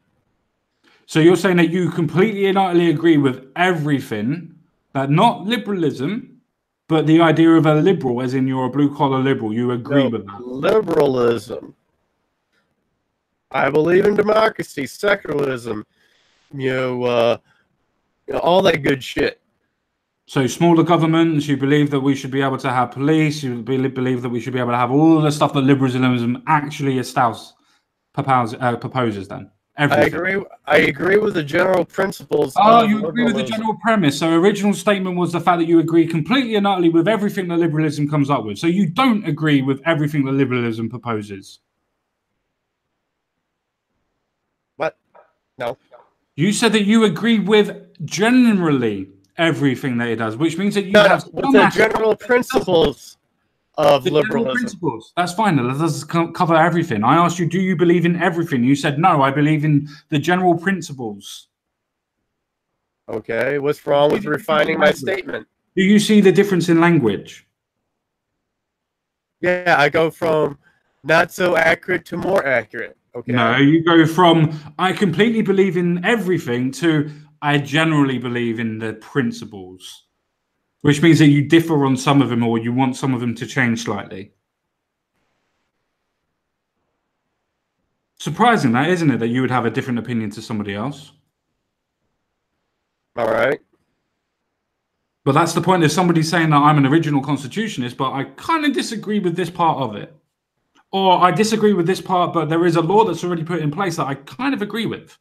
So you're saying that you completely and utterly agree with everything, that not liberalism, but the idea of a liberal, as in you're a blue-collar liberal, you agree with that? Liberalism. I believe in democracy, secularism, all that good shit. So smaller governments, you believe that we should be able to have police, you believe that we should be able to have all the stuff that liberalism actually proposes then? Everything. I agree with the general principles. Oh, you agree with the general premise. So original statement was the fact that you agree completely and utterly with everything that liberalism comes up with. So you don't agree with everything that liberalism proposes. What? No. You said that you agree with generally everything that it does, which means that you have the general principles of liberalism. Principles. That's fine. That doesn't cover everything. I asked you, do you believe in everything? You said, no, I believe in the general principles. Okay. What's wrong with refining my statement? Do you see the difference in language? Yeah, I go from not so accurate to more accurate. Okay. No, you go from I completely believe in everything to I generally believe in the principles. Which means that you differ on some of them or you want some of them to change slightly. Surprising that, isn't it, that you would have a different opinion to somebody else? All right. But that's the point. There's somebody saying that I'm an original constitutionalist, but I kind of disagree with this part of it. Or I disagree with this part, but there is a law that's already put in place that I kind of agree with.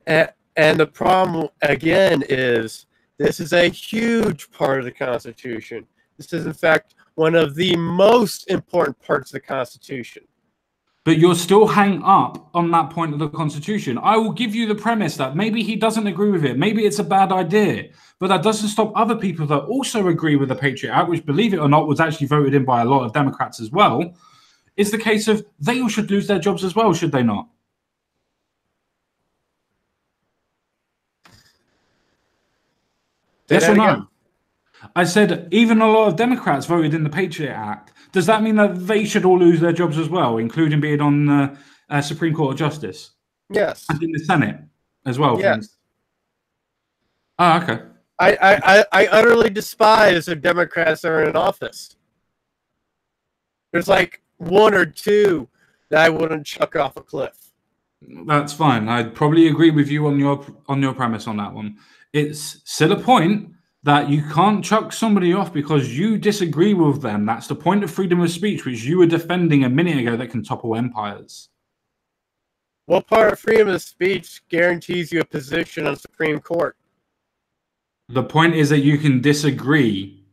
And the problem, again, is this is a huge part of the Constitution. This is, in fact, one of the most important parts of the Constitution. But you're still hung up on that point of the Constitution. I will give you the premise that maybe he doesn't agree with it. Maybe it's a bad idea. But that doesn't stop other people that also agree with the Patriot Act, which, believe it or not, was actually voted in by a lot of Democrats as well. It's the case of they all should lose their jobs as well, should they not? Yes or no? I said even a lot of Democrats voted in the Patriot Act. Does that mean that they should all lose their jobs as well, including being on the Supreme Court of Justice? Yes. And in the Senate as well? Yes. Oh, okay. I utterly despise the Democrats that are in office. There's like one or two that I wouldn't chuck off a cliff. That's fine. I'd probably agree with you on your premise on that one. It's still a point that you can't chuck somebody off because you disagree with them. That's the point of freedom of speech, which you were defending a minute ago, that can topple empires. What part of freedom of speech guarantees you a position on the Supreme Court? The point is that you can disagree.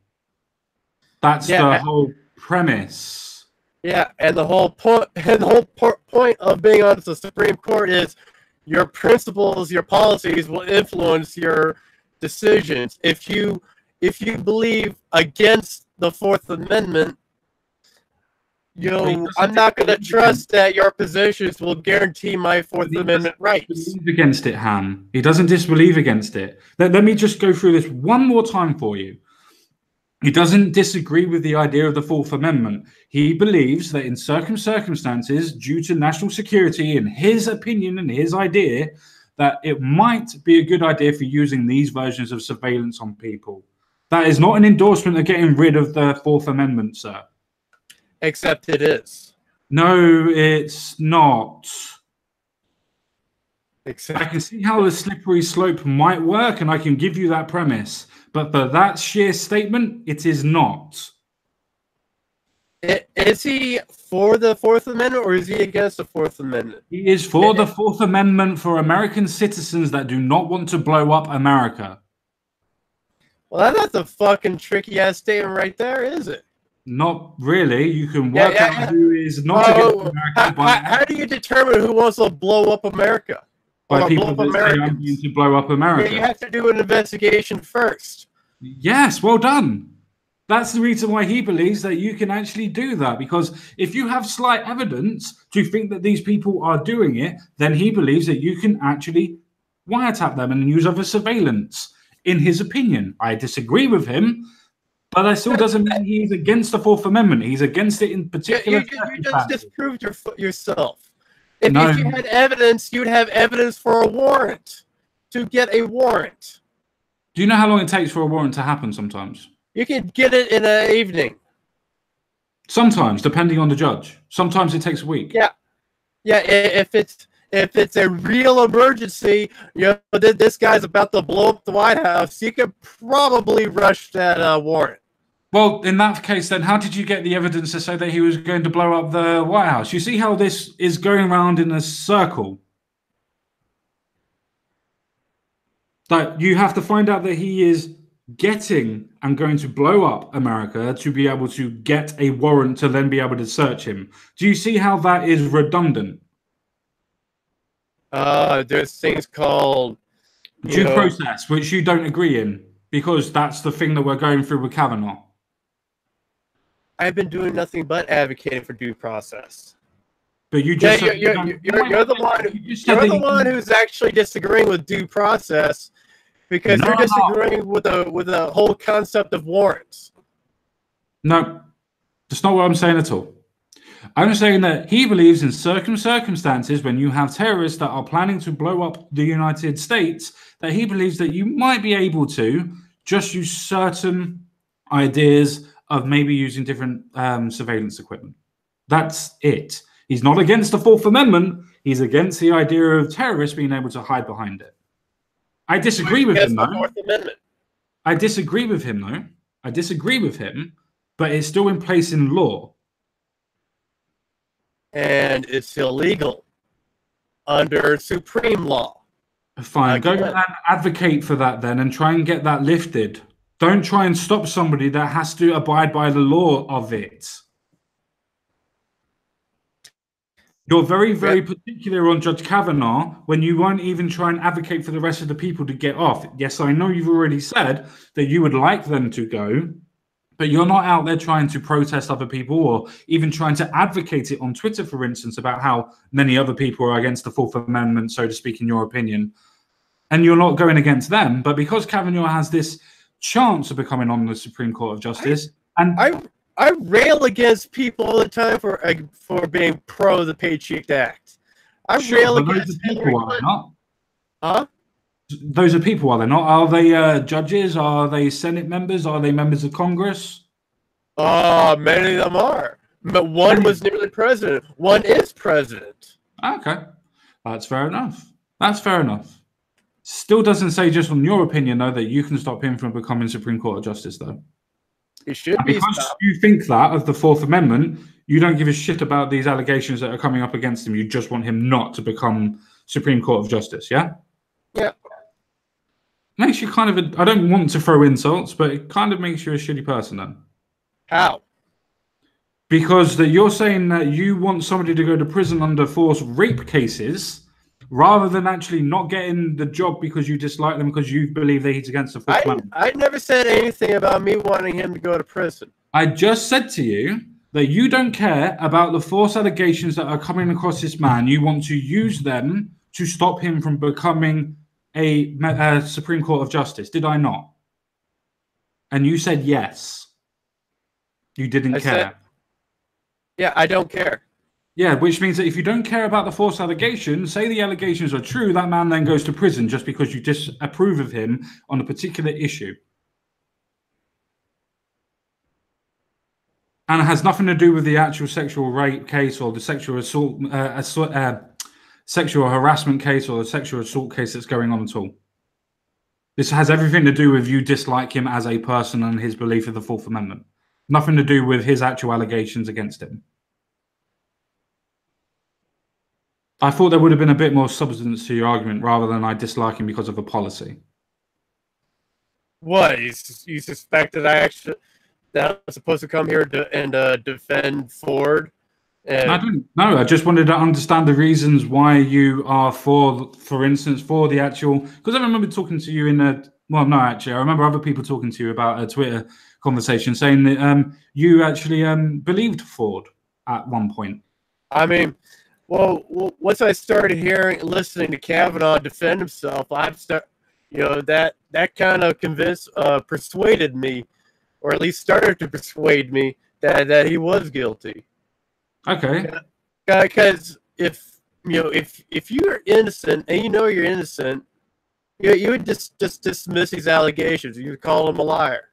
That's the whole premise. Yeah, and the whole point of being on the Supreme Court is your principles, your policies will influence your decisions. If you believe against the Fourth Amendment, I'm not going to trust that your positions will guarantee my Fourth Amendment rights. Against it, Ham. He doesn't disbelieve against it. Let me just go through this one more time for you. He doesn't disagree with the idea of the Fourth Amendment. He believes that in certain circumstances, due to national security, in his opinion and his idea, that it might be a good idea for using these versions of surveillance on people. That is not an endorsement of getting rid of the Fourth Amendment, sir. Except it is. No, it's not. Except I can see how the slippery slope might work, and I can give you that premise. But for that sheer statement, it is not. Is he for the Fourth Amendment or is he against the Fourth Amendment? He is for the Fourth Amendment for American citizens that do not want to blow up America. Well, that's not the fucking tricky-ass statement right there, is it? Not really. You can work out who is not against America. How do you determine who wants to blow up America? By people that say I'm going to blow up America. Yeah, you have to do an investigation first. Yes, well done. That's the reason why he believes that you can actually do that. Because if you have slight evidence to think that these people are doing it, then he believes that you can actually wiretap them and use other surveillance. In his opinion, I disagree with him, but that still doesn't mean he's against the Fourth Amendment. He's against it in particular. You just disproved yourself. If you had evidence, you'd have evidence for a warrant. To get a warrant. Do you know how long it takes for a warrant to happen sometimes? You can get it in an evening. Sometimes, depending on the judge. Sometimes it takes a week. Yeah. Yeah, if it's a real emergency, this guy's about to blow up the White House, you could probably rush that warrant. Well, in that case, then, how did you get the evidence to say that he was going to blow up the White House? You see how this is going around in a circle? Like, you have to find out that he is getting and going to blow up America to be able to get a warrant to then be able to search him. Do you see how that is redundant? There's things called due process, which you don't agree in, because that's the thing that we're going through with Kavanaugh. I've been doing nothing but advocating for due process. But you just you're the one who's actually disagreeing with due process because you're disagreeing with the whole concept of warrants. No, that's not what I'm saying at all. I'm saying that he believes in certain circumstances when you have terrorists that are planning to blow up the United States, that he believes that you might be able to just use certain ideas of maybe using different surveillance equipment. That's it. He's not against the Fourth Amendment. He's against the idea of terrorists being able to hide behind it. I disagree with him, though. Fourth Amendment. I disagree with him, though. I disagree with him, but it's still in place in law. And it's illegal under supreme law. Fine. Go and advocate for that then and try and get that lifted. Don't try and stop somebody that has to abide by the law of it. You're very, very particular on Judge Kavanaugh when you won't even try and advocate for the rest of the people to get off. Yes, I know you've already said that you would like them to go, but you're not out there trying to protest other people or even trying to advocate it on Twitter, for instance, about how many other people are against the Fourth Amendment, so to speak, in your opinion. And you're not going against them. But because Kavanaugh has this chance of becoming on the Supreme Court of Justice, I rail against people all the time for being pro the Patriot Act. I rail against people, are not. Huh? Those are people, are they not? Are they judges? Are they Senate members? Are they members of Congress? Many of them are. But one Many. was nearly president. One is president. Okay, that's fair enough. That's fair enough. Still doesn't say, just from your opinion, though, that you can stop him from becoming Supreme Court Justice, though. He should And be because stopped. you think that of the Fourth Amendment, you don't give a shit about these allegations that are coming up against him. You just want him not to become Supreme Court of Justice, yeah? Yeah. Makes you kind of I don't want to throw insults, but it kind of makes you a shitty person then. How? Because that you're saying that you want somebody to go to prison under forced rape cases rather than actually not getting the job because you dislike them because you believe that he's against the Fourth Amendment. I never said anything about me wanting him to go to prison. I just said to you that you don't care about the false allegations that are coming across this man. You want to use them to stop him from becoming a Supreme Court of Justice. Did I not? And you said yes. You didn't care. Yeah, I don't care. Yeah, which means that if you don't care about the false allegations, say the allegations are true, that man then goes to prison just because you disapprove of him on a particular issue. And it has nothing to do with the actual sexual rape case or the sexual assault, sexual harassment case or the sexual assault case that's going on at all. This has everything to do with you dislike him as a person and his belief of the Fourth Amendment. Nothing to do with his actual allegations against him. I thought there would have been a bit more substance to your argument rather than I dislike him because of a policy. What? You suspect that that I'm supposed to come here and defend Ford? And I don't know. I just wanted to understand the reasons why you are for instance, for the actual. Because I remember talking to you in a. Well, no, actually, I remember other people talking to you about a Twitter conversation saying that you actually believed Ford at one point. I mean, well, once I started listening to Kavanaugh defend himself, that kind of persuaded me, or at least started to persuade me that he was guilty. Okay. Because if you're innocent and you know you're innocent, you would just dismiss these allegations. You would call him a liar.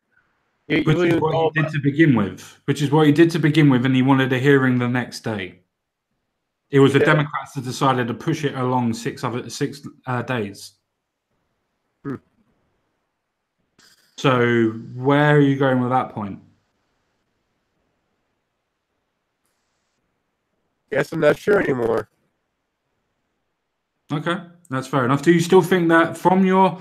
Which is what he did to begin with. Which is what he did to begin with, and he wanted a hearing the next day. It was the Democrats that decided to push it along 6 days. So where are you going with that point? Guess I'm not sure anymore. Okay, that's fair enough. Do you still think that, from your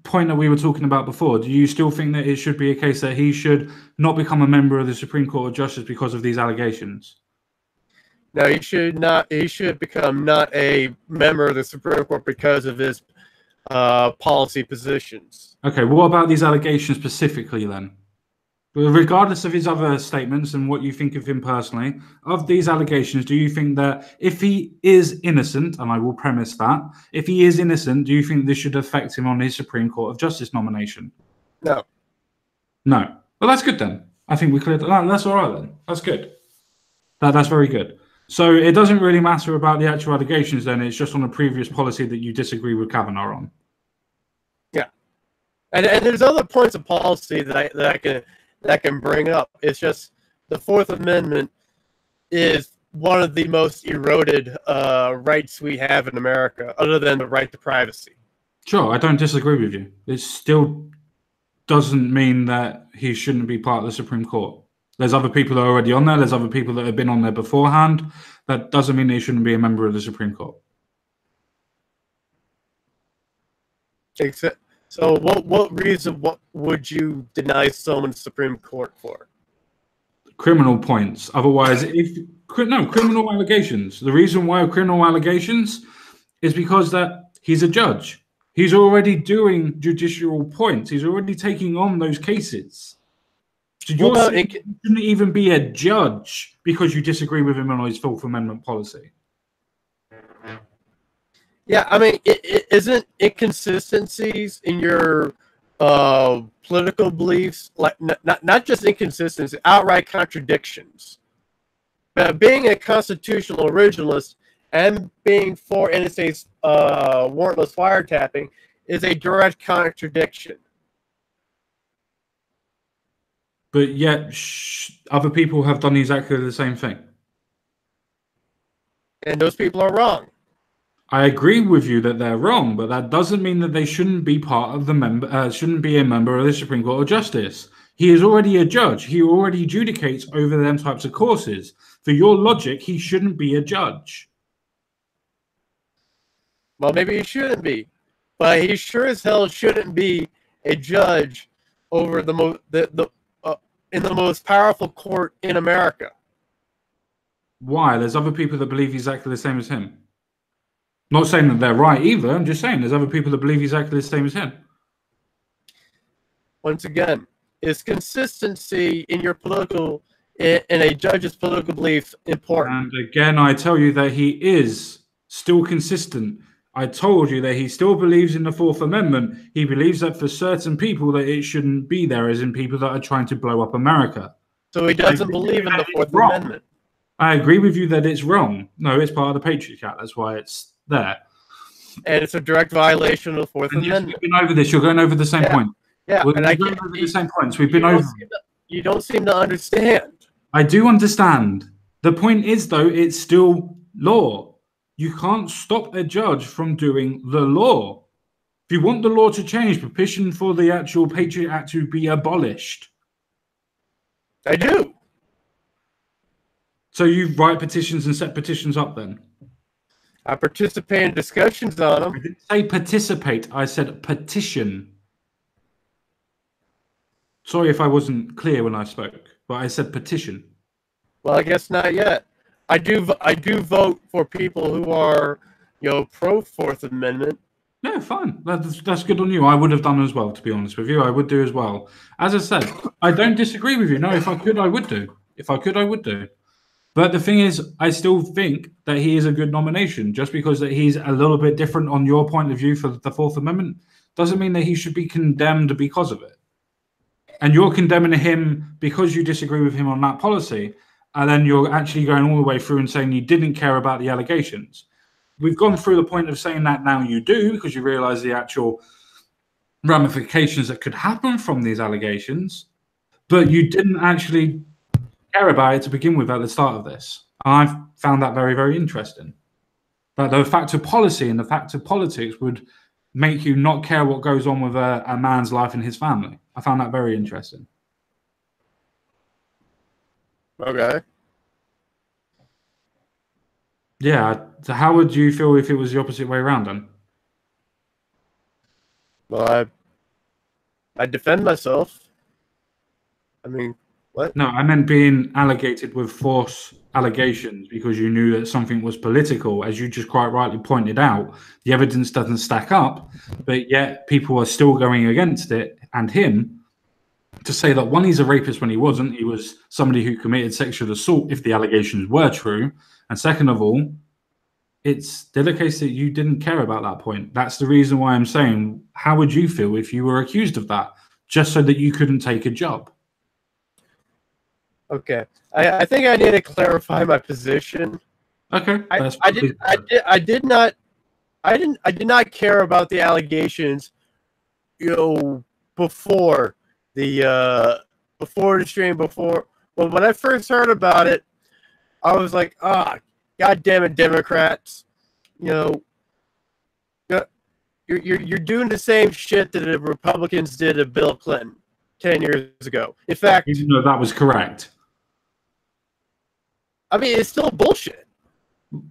point that we were talking about before, do you still think that it should be a case that he should not become a member of the Supreme Court of Justice because of these allegations? No, he should not. He should become not a member of the Supreme Court because of his policy positions. Okay, what about these allegations specifically then? Regardless of his other statements and what you think of him personally, of these allegations, do you think that if he is innocent, and I will premise that, if he is innocent, do you think this should affect him on his Supreme Court of Justice nomination? No. No. Well, that's good then. I think we cleared that. That's all right then. That's good. That's very good. So it doesn't really matter about the actual allegations then. It's just on a previous policy that you disagree with Kavanagh on. Yeah. And there's other points of policy that I can bring up. It's just the Fourth Amendment is one of the most eroded rights we have in America, other than the right to privacy. Sure, I don't disagree with you. It still doesn't mean that he shouldn't be part of the Supreme Court. There's other people that are already on there. There's other people that have been on there beforehand. That doesn't mean he shouldn't be a member of the Supreme Court. So what reason would you deny someone the Supreme Court for? Criminal points. Otherwise, criminal allegations. The reason why criminal allegations is because that he's a judge. He's already doing judicial points. He's already taking on those cases. So you shouldn't even be a judge because you disagree with him on his Fourth Amendment policy. Yeah, I mean, isn't inconsistencies in your political beliefs, like not just inconsistencies, outright contradictions? Being a constitutional originalist and being for NSA's warrantless wiretapping is a direct contradiction. But yet, other people have done exactly the same thing. And those people are wrong. I agree with you that they're wrong, but that doesn't mean that they shouldn't be part of the shouldn't be a member of the Supreme Court of Justice. He is already a judge. He already adjudicates over them types of causes. For your logic, he shouldn't be a judge. Well, maybe he shouldn't be, but he sure as hell shouldn't be a judge over in the most powerful court in America. Why? There's other people that believe exactly the same as him. Not saying that they're right either. I'm just saying there's other people that believe exactly the same as him. Once again, is consistency in your in a judge's political beliefs important? And again, I tell you that he is still consistent. I told you that he still believes in the Fourth Amendment. He believes that for certain people that it shouldn't be there, as in people that are trying to blow up America. So he doesn't believe in the Fourth Amendment. I agree with you that it's wrong. No, it's part of the Patriot Act. That's why it's there. And it's a direct violation of the Fourth Amendment. We've been over this. You're going over the same point. Yeah, and I can't over the same points. We've been over. You don't seem to understand. I do understand. The point is, though, it's still law. You can't stop a judge from doing the law. If you want the law to change, petition for the actual Patriot Act to be abolished. I do. So you write petitions and set petitions up then? I participate in discussions on them. I didn't say participate. I said petition. Sorry if I wasn't clear when I spoke, but I said petition. Well, I guess not yet. I do vote for people who are, pro Fourth Amendment. No, fine. That's good on you. I would have done as well, to be honest with you. I would do as well. As I said, I don't disagree with you. No, if I could, I would do. If I could, I would do. But the thing is, I still think that he is a good nomination. Just because that he's a little bit different on your point of view for the Fourth Amendment doesn't mean that he should be condemned because of it. And you're condemning him because you disagree with him on that policy. And then you're actually going all the way through and saying you didn't care about the allegations. We've gone through the point of saying that now you do, because you realize the actual ramifications that could happen from these allegations. But you didn't actually care about it to begin with at the start of this. I've found that very, very interesting. That the fact of policy and the fact of politics would make you not care what goes on with a man's life and his family. I found that very interesting. Okay. Yeah. So how would you feel if it was the opposite way around then? Well, I defend myself. I mean, what? No, I meant being allegated with false allegations because you knew that something was political. As you just quite rightly pointed out, the evidence doesn't stack up, but yet people are still going against it and him to say that, one, he's a rapist when he wasn't. He was somebody who committed sexual assault if the allegations were true. And second of all, it's still a case that you didn't care about that point. That's the reason why I'm saying, how would you feel if you were accused of that, just so that you couldn't take a job? Okay, I think I need to clarify my position. Okay, I did not care about the allegations, before the stream. Well, when I first heard about it, I was like, God damn it, Democrats! You're doing the same shit that the Republicans did to Bill Clinton 10 years ago. In fact, even though that was correct. I mean, it's still bullshit.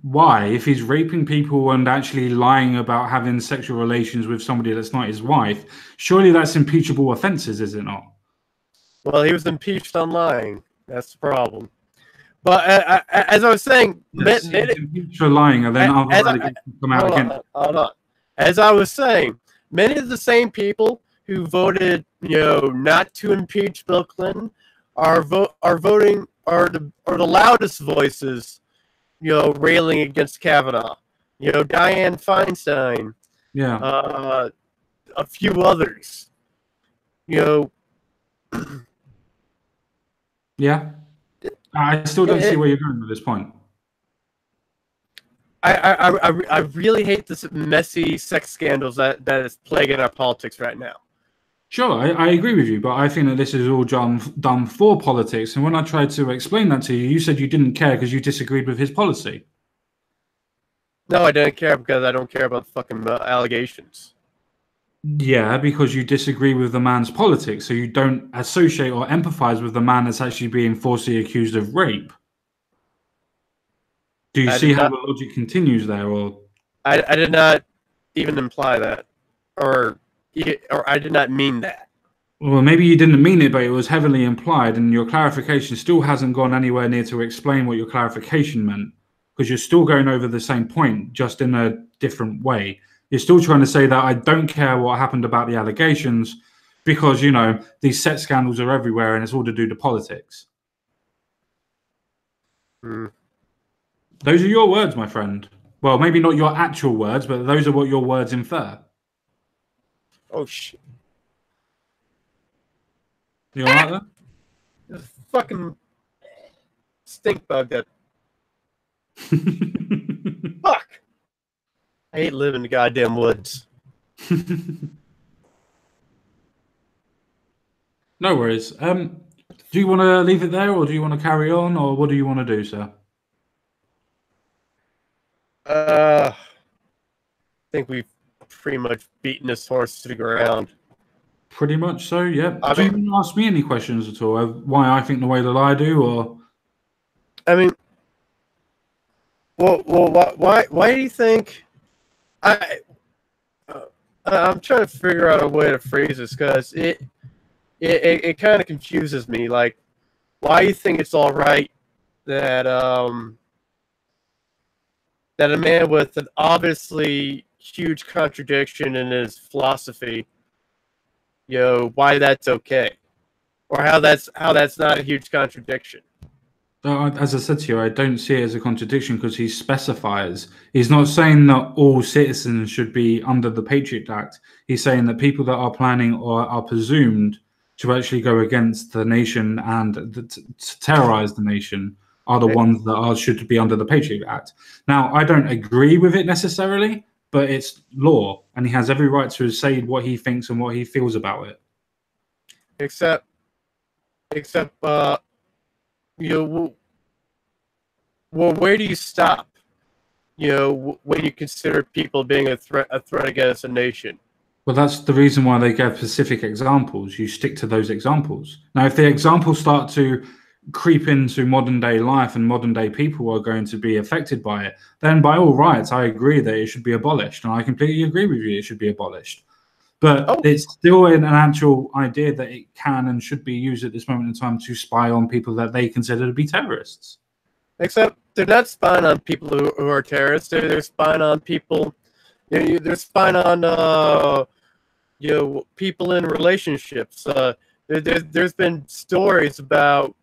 Why? If he's raping people and actually lying about having sexual relations with somebody that's not his wife, surely that's impeachable offenses, is it not? Well, he was impeached on lying. That's the problem. But as I was saying, yes, impeached for lying, and then other allegations come out again. Hold on. As I was saying, many of the same people who voted, not to impeach Bill Clinton are the loudest voices, railing against Kavanaugh. Dianne Feinstein. Yeah. A few others. Yeah. I still don't see where you're going with this point. I really hate this messy sex scandals that is plaguing our politics right now. Sure, I agree with you, but I think that this is all done for politics. And when I tried to explain that to you, you said you didn't care because you disagreed with his policy. No, I didn't care because I don't care about fucking allegations. Yeah, because you disagree with the man's politics, so you don't associate or empathize with the man that's actually being falsely accused of rape. Do you I see did how not. the logic continues there, or? I did not even imply that, or I did not mean that. Well, maybe you didn't mean it, but it was heavily implied, and your clarification still hasn't gone anywhere near to explain what your clarification meant, because you're still going over the same point, just in a different way. You're still trying to say that I don't care what happened about the allegations, because, you know, these sex scandals are everywhere, and it's all to do with politics. Hmm. Those are your words, my friend. Well, maybe not your actual words, but those are what your words infer. Oh shit! You all right there? This fucking stink bug that fuck. I hate living in the goddamn woods. No worries. Do you want to leave it there, or do you want to carry on, or what do you want to do, sir? I think we've pretty much beaten this horse to the ground. Pretty much so, yeah. I Do you mean, want to ask me any questions at all? Why I think the way that I do, or? I mean, why do you think? I I'm trying to figure out a way to phrase this because it kind of confuses me. Like, why do you think it's all right that that a man with an obviously huge contradiction in his philosophy, why that's okay, or how that's not a huge contradiction? As I said to you, I don't see it as a contradiction because he specifies. He's not saying that all citizens should be under the Patriot Act. He's saying that people that are planning or are presumed to actually go against the nation and to terrorize the nation are the ones that should be under the Patriot Act. Now, I don't agree with it necessarily, but it's law, and he has every right to say what he thinks and what he feels about it. Except, well, where do you stop? When you consider people being a threat against a nation. Well, that's the reason why they give specific examples. You stick to those examples. Now, if the examples start to creep into modern day life and modern day people are going to be affected by it, then by all rights, I agree that it should be abolished. And I completely agree with you, it should be abolished. But it's still an actual idea that it can and should be used at this moment in time to spy on people that they consider to be terrorists. Except they're not spying on people who are terrorists. They're spying on people. They're spying on people in relationships. There's been stories about.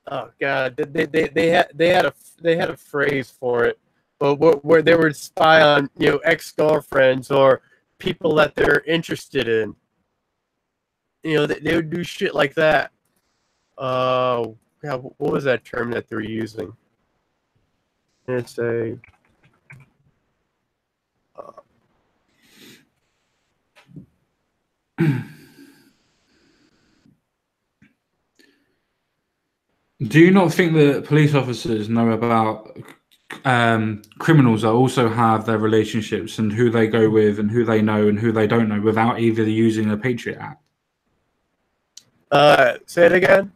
Oh God, they had a phrase for it, but where they would spy on ex-girlfriends or people that they're interested in. They would do shit like that. God, what was that term that they were using? It's a. Do you not think that police officers know about criminals that also have their relationships and who they go with and who they know and who they don't know without either using a Patriot Act? Say it again.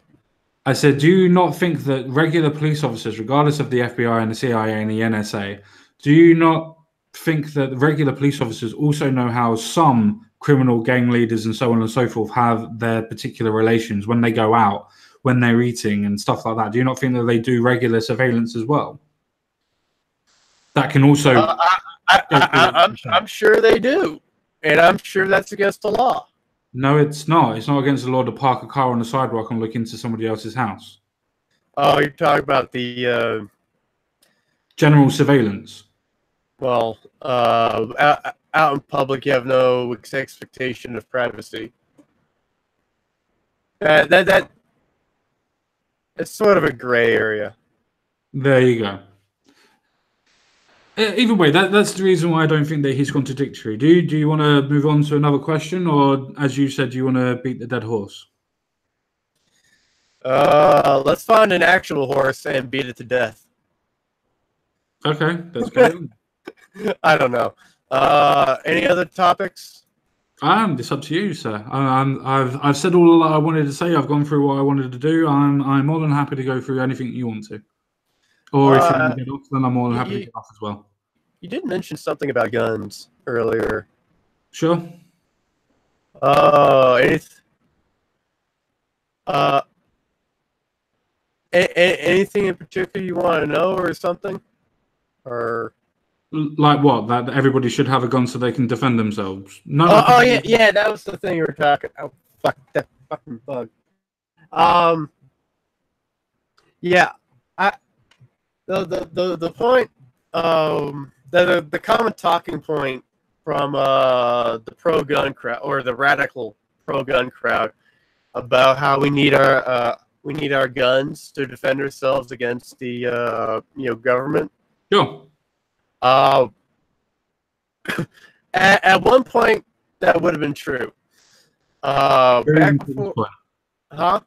I said, do you not think that regular police officers, regardless of the FBI and the CIA and the NSA, do you not think that regular police officers also know how some criminal gang leaders and so on and so forth have their particular relations when they go out, when they're eating and stuff like that? Do you not think that they do regular surveillance as well? That can also. I'm sure they do, and I'm sure that's against the law. No, it's not. It's not against the law to park a car on the sidewalk and look into somebody else's house. Oh, you're talking about the general surveillance. Well, out in public, you have no expectation of privacy. That it's sort of a gray area. There you go. Either way, that's the reason why I don't think that he's contradictory. Do you want to move on to another question, or as you said, do you want to beat the dead horse? Let's find an actual horse and beat it to death. Okay, let's go. I don't know. Any other topics? It's up to you, sir. I've said all that I wanted to say. I've gone through what I wanted to do. I'm more than happy to go through anything you want to. Or if you want to get off, then I'm more than happy to get off as well. You did mention something about guns earlier. Sure. Anything in particular you want to know or something? Or like what? That everybody should have a gun so they can defend themselves? No. Yeah, that was the thing you were talking. Oh, fuck that fucking bug. Yeah, the point, the common talking point from the pro-gun crowd or the radical pro-gun crowd about how we need our guns to defend ourselves against the government. Sure. At one point, that would have been true. Back before, huh?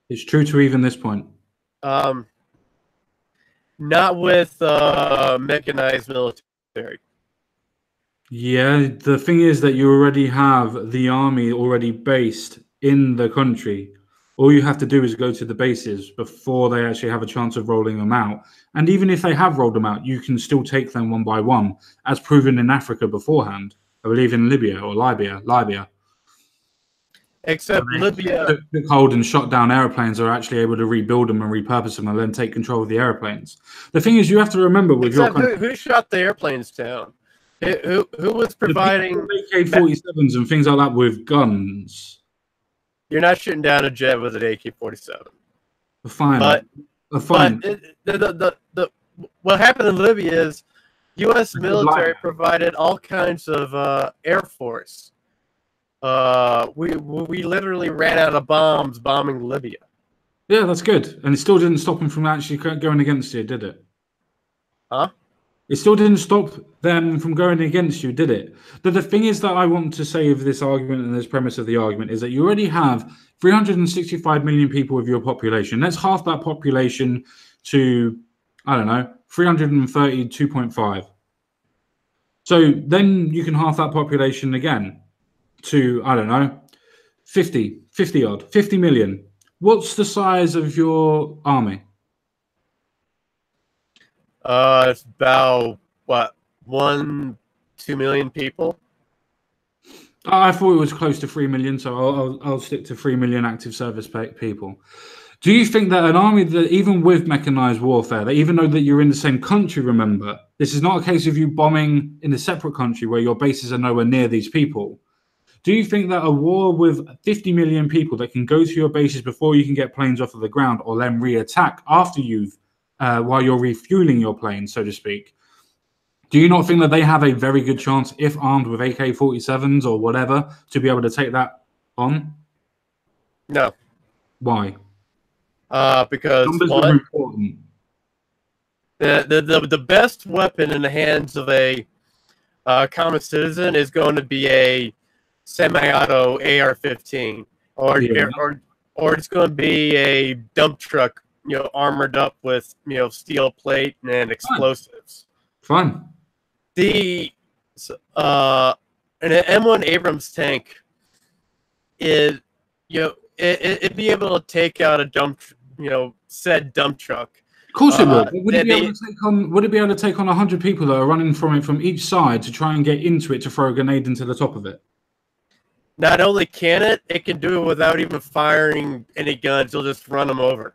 It's true to even this point. Not with mechanized military. Yeah, the thing is that you already have the army already based in the country. All you have to do is go to the bases before they actually have a chance of rolling them out. And even if they have rolled them out, you can still take them one by one, as proven in Africa beforehand. I believe in Libya or Libya. Except Libya took hold and shot down airplanes, are actually able to rebuild them and repurpose them and then take control of the airplanes. The thing is, you have to remember with your country, who shot the airplanes down? Who was providing AK-47s and things like that with guns? You're not shooting down a jet with an AK-47. Fine, but what happened in Libya is U.S. military provided all kinds of air force. We literally ran out of bombs bombing Libya. Yeah, that's good. And it still didn't stop them from actually going against you, did it? Huh? It still didn't stop them from going against you, did it? But the thing is that I want to say of this argument and this premise of the argument is that you already have 365 million people of your population. That's half that population to, I don't know, 332.5. So then you can half that population again to, I don't know, 50 million. What's the size of your army? It's about, 2 million people? I thought it was close to 3 million, so I'll stick to 3 million active service people. Do you think that an army that, even with mechanized warfare, that even though that you're in the same country, remember, this is not a case of you bombing in a separate country where your bases are nowhere near these people. Do you think that a war with 50 million people that can go to your bases before you can get planes off of the ground or then re-attack after you've, while you're refueling your planes, so to speak, do you not think that they have a very good chance, if armed with AK-47s or whatever, to be able to take that on? No. Why? Because numbers are important. The best weapon in the hands of a common citizen is going to be a semi-auto AR-15, or it's going to be a dump truck, armored up with steel plate and explosives. Fine. An M1 Abrams tank is it'd be able to take out a said dump truck. Of course it would. Would it be able to take on 100 people that are running from it from each side to try and get into it to throw a grenade into the top of it? Not only can it can do it without even firing any guns. It'll just run them over.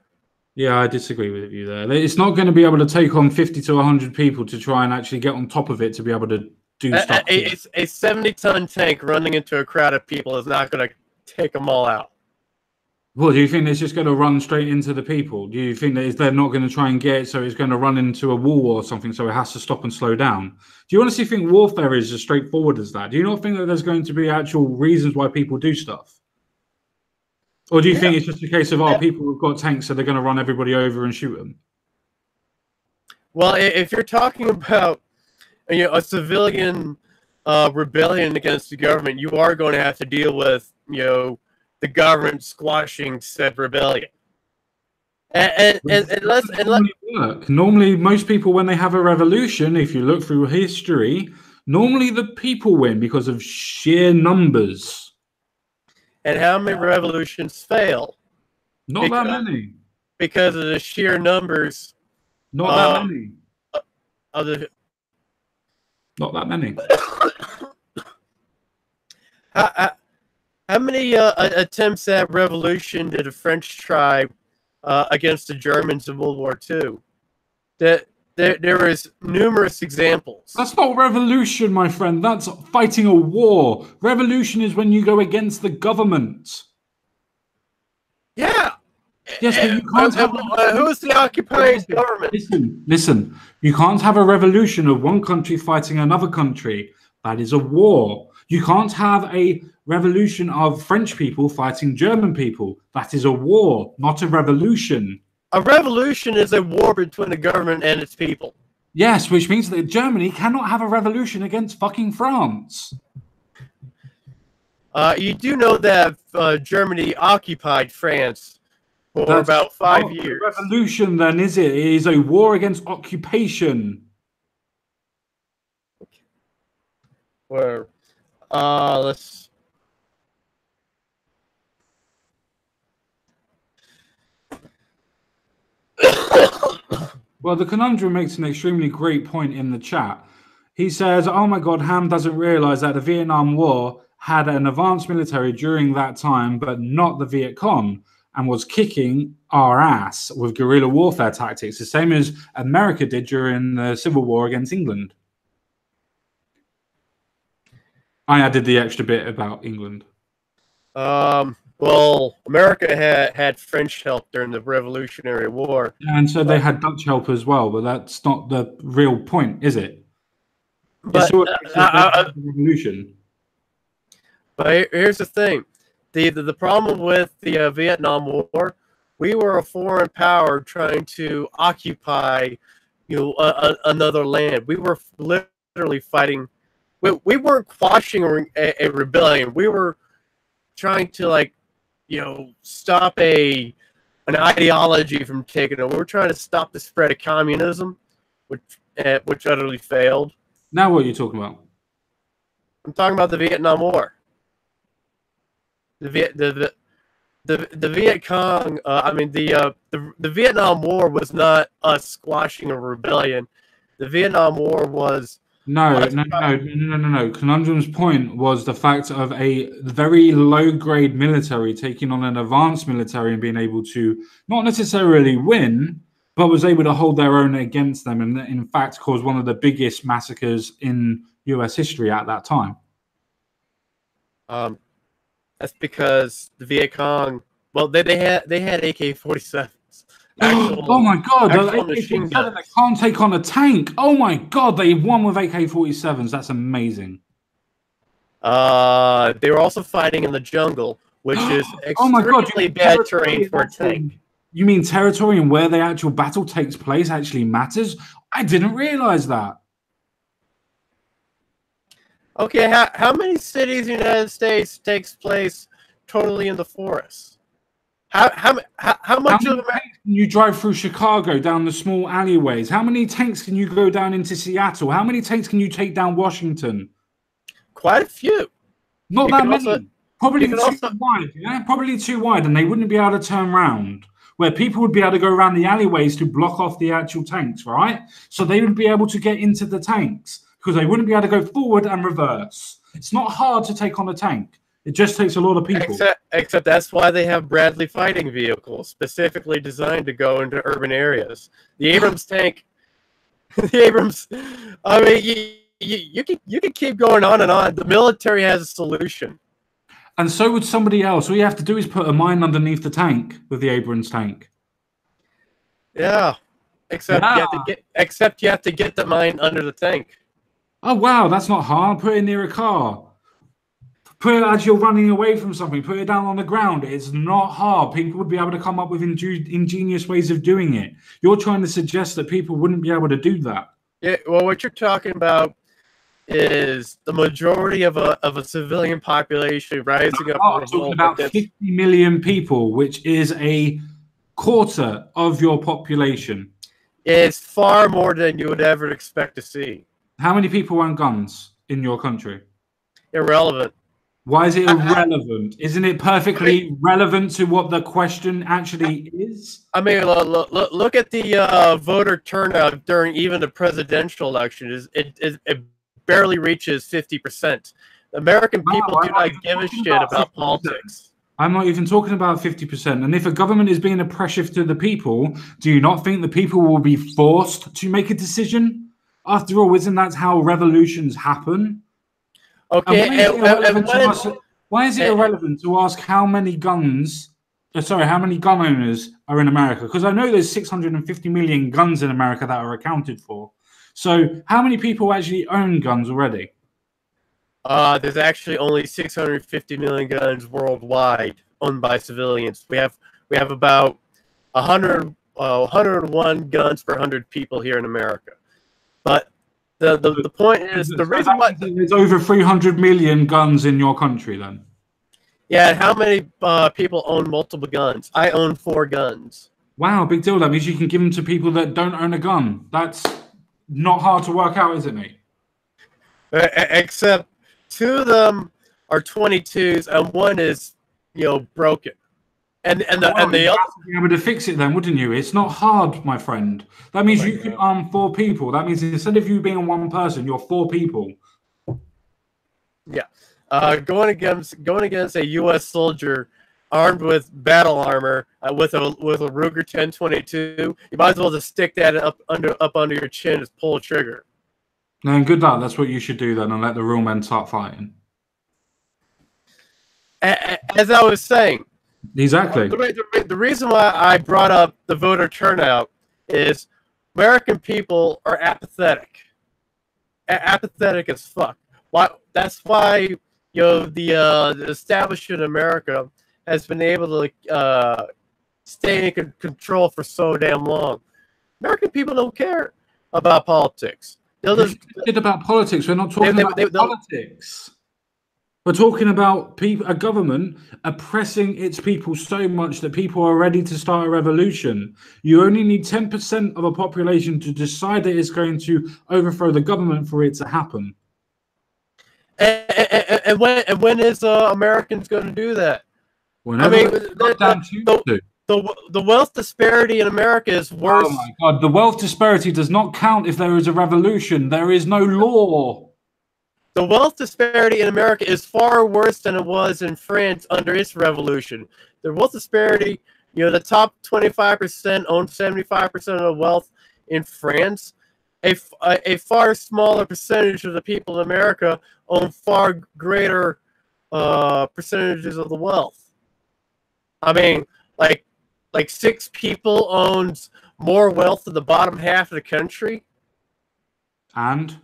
Yeah, I disagree with you there. It's not going to be able to take on 50 to 100 people to try and actually get on top of it to be able to do stuff. A 70-ton tank running into a crowd of people is not going to take them all out. Well, do you think it's just going to run straight into the people? Do you think that they're not going to try and get it, so it's going to run into a wall or something, so it has to stop and slow down? Do you honestly think warfare is as straightforward as that? Do you not think that there's going to be actual reasons why people do stuff? Or do you think it's just a case of, people have got tanks, so they're going to run everybody over and shoot them? Well, if you're talking about a civilian rebellion against the government, you are going to have to deal with the government squashing said rebellion. And normally, most people, when they have a revolution, if you look through history, normally the people win because of sheer numbers. And how many revolutions fail? Not that many. Because of the sheer numbers. Not that many. Not that many. How many attempts at revolution did the French try against the Germans in World War II? There is numerous examples. That's not revolution, my friend. That's fighting a war. Revolution is when you go against the government. Yeah. Yes, but you can't have. Who is the occupying government? Listen. You can't have a revolution of one country fighting another country. That is a war. You can't have a revolution of French people fighting German people. That is a war, not a revolution. A revolution is a war between the government and its people. Yes, which means that Germany cannot have a revolution against fucking France. You do know that Germany occupied France for about 5 years. Not a revolution, then, is it? It is a war against occupation. Where, let's. Well, the Conundrum makes an extremely great point in the chat. He says, oh my God, Ham doesn't realize that the Vietnam War had an advanced military during that time, but not the Viet Cong, and was kicking our ass with guerrilla warfare tactics, the same as America did during the Civil War against England. I added the extra bit about England. Well, America had French help during the Revolutionary War. And so they had Dutch help as well, but that's not the real point, is it? But, revolution. But here's the thing. The problem with the Vietnam War, we were a foreign power trying to occupy, another land. We were literally fighting. We weren't quashing a rebellion. We were trying to stop an ideology from taking over. We're trying to stop the spread of communism, which utterly failed. Now what are you talking about? I'm talking about the Vietnam War. The Viet Cong. The Vietnam War was not us squashing a rebellion. The Vietnam War was. No. Conundrum's point was the fact of a very low-grade military taking on an advanced military and being able to not necessarily win, but was able to hold their own against them, and in fact caused one of the biggest massacres in U.S. history at that time. That's because the Viet Cong. Well, they had AK-47s. Oh my God! They can't take on a tank. Oh my God! They won with AK-47s. That's amazing. They were also fighting in the jungle, which is extremely bad terrain for a tank. You mean territory and where the actual battle takes place actually matters? I didn't realize that. Okay, how many cities in the United States takes place totally in the forest? How much of tanks can you drive through Chicago down the small alleyways? How many tanks can you go down into Seattle? How many tanks can you take down Washington? Quite a few. Not that many. Probably too wide. Yeah, probably too wide, and they wouldn't be able to turn around. Where people would be able to go around the alleyways to block off the actual tanks, right? So they would be able to get into the tanks because they wouldn't be able to go forward and reverse. It's not hard to take on a tank. It just takes a lot of people. Except that's why they have Bradley fighting vehicles specifically designed to go into urban areas. The Abrams tank, the Abrams. I mean, you can keep going on and on. The military has a solution. And so would somebody else. All you have to do is put a mine underneath the tank with the Abrams tank. Yeah, except you have to get the mine under the tank. Oh wow, that's not hard. Put it near a car. Put it as you're running away from something. Put it down on the ground. It's not hard. People would be able to come up with ingenious ways of doing it. You're trying to suggest that people wouldn't be able to do that. Yeah, well, what you're talking about is the majority of a civilian population rising up in I'm talking revolt about against. 50 million people, which is a quarter of your population. It's far more than you would ever expect to see. How many people own guns in your country? Irrelevant. Why is it I, irrelevant? Isn't it I mean, perfectly relevant to what the question actually is? look at the voter turnout during even the presidential election. It barely reaches 50%. American No, people I'm do not not even give a talking shit about about 50%. politics. I'm not even talking about 50%. And if a government is being oppressive to the people, do you not think the people will be forced to make a decision? After all, isn't that how revolutions happen? And Okay, why is it and irrelevant to when us? Why is it and, irrelevant to ask how many guns? Sorry, how many gun owners are in America? Because I know there's 650 million guns in America that are accounted for. So, how many people actually own guns already? there's actually only 650 million guns worldwide owned by civilians. We have about 101 guns per 100 people here in America. But the point is the So reason that why. means that there's over 300 million guns in your country, then. Yeah, how many people own multiple guns? I own 4 guns. Wow, big deal. That means you can give them to people that don't own a gun. That's not hard to work out, is it, mate? Except 2 of them are 22s and one is broken. And Well, the you'd other. have to be able to fix it then, wouldn't you? It's not hard, my friend. That Oh means my you could god. arm 4 people. That means instead of you being one person, you're 4 people. Yeah. Going against a U.S. soldier armed with battle armor with a Ruger 10/22, you might as well just stick that up under your chin and pull a trigger. No, and good luck. That's what you should do then, and let the real men start fighting. As I was saying, Exactly. the reason why I brought up the voter turnout is American people are apathetic, apathetic as fuck. Why? That's why the establishment in America has been able to stay in control for so damn long. American people don't care about politics. They'll just It's about politics. We're not talking about they'll politics. We're talking about a government oppressing its people so much that people are ready to start a revolution. You only need 10% of a population to decide that it's going to overthrow the government for it to happen. and when is Americans going to do that? Whenever I mean, down to. the wealth disparity in America is worse. Oh my God, the wealth disparity does not count if there is a revolution. There is no law. The wealth disparity in America is far worse than it was in France under its revolution. The wealth disparity, the top 25% own 75% of the wealth in France. A far smaller percentage of the people in America own far greater percentages of the wealth. I mean, like 6 people owns more wealth than the bottom half of the country. And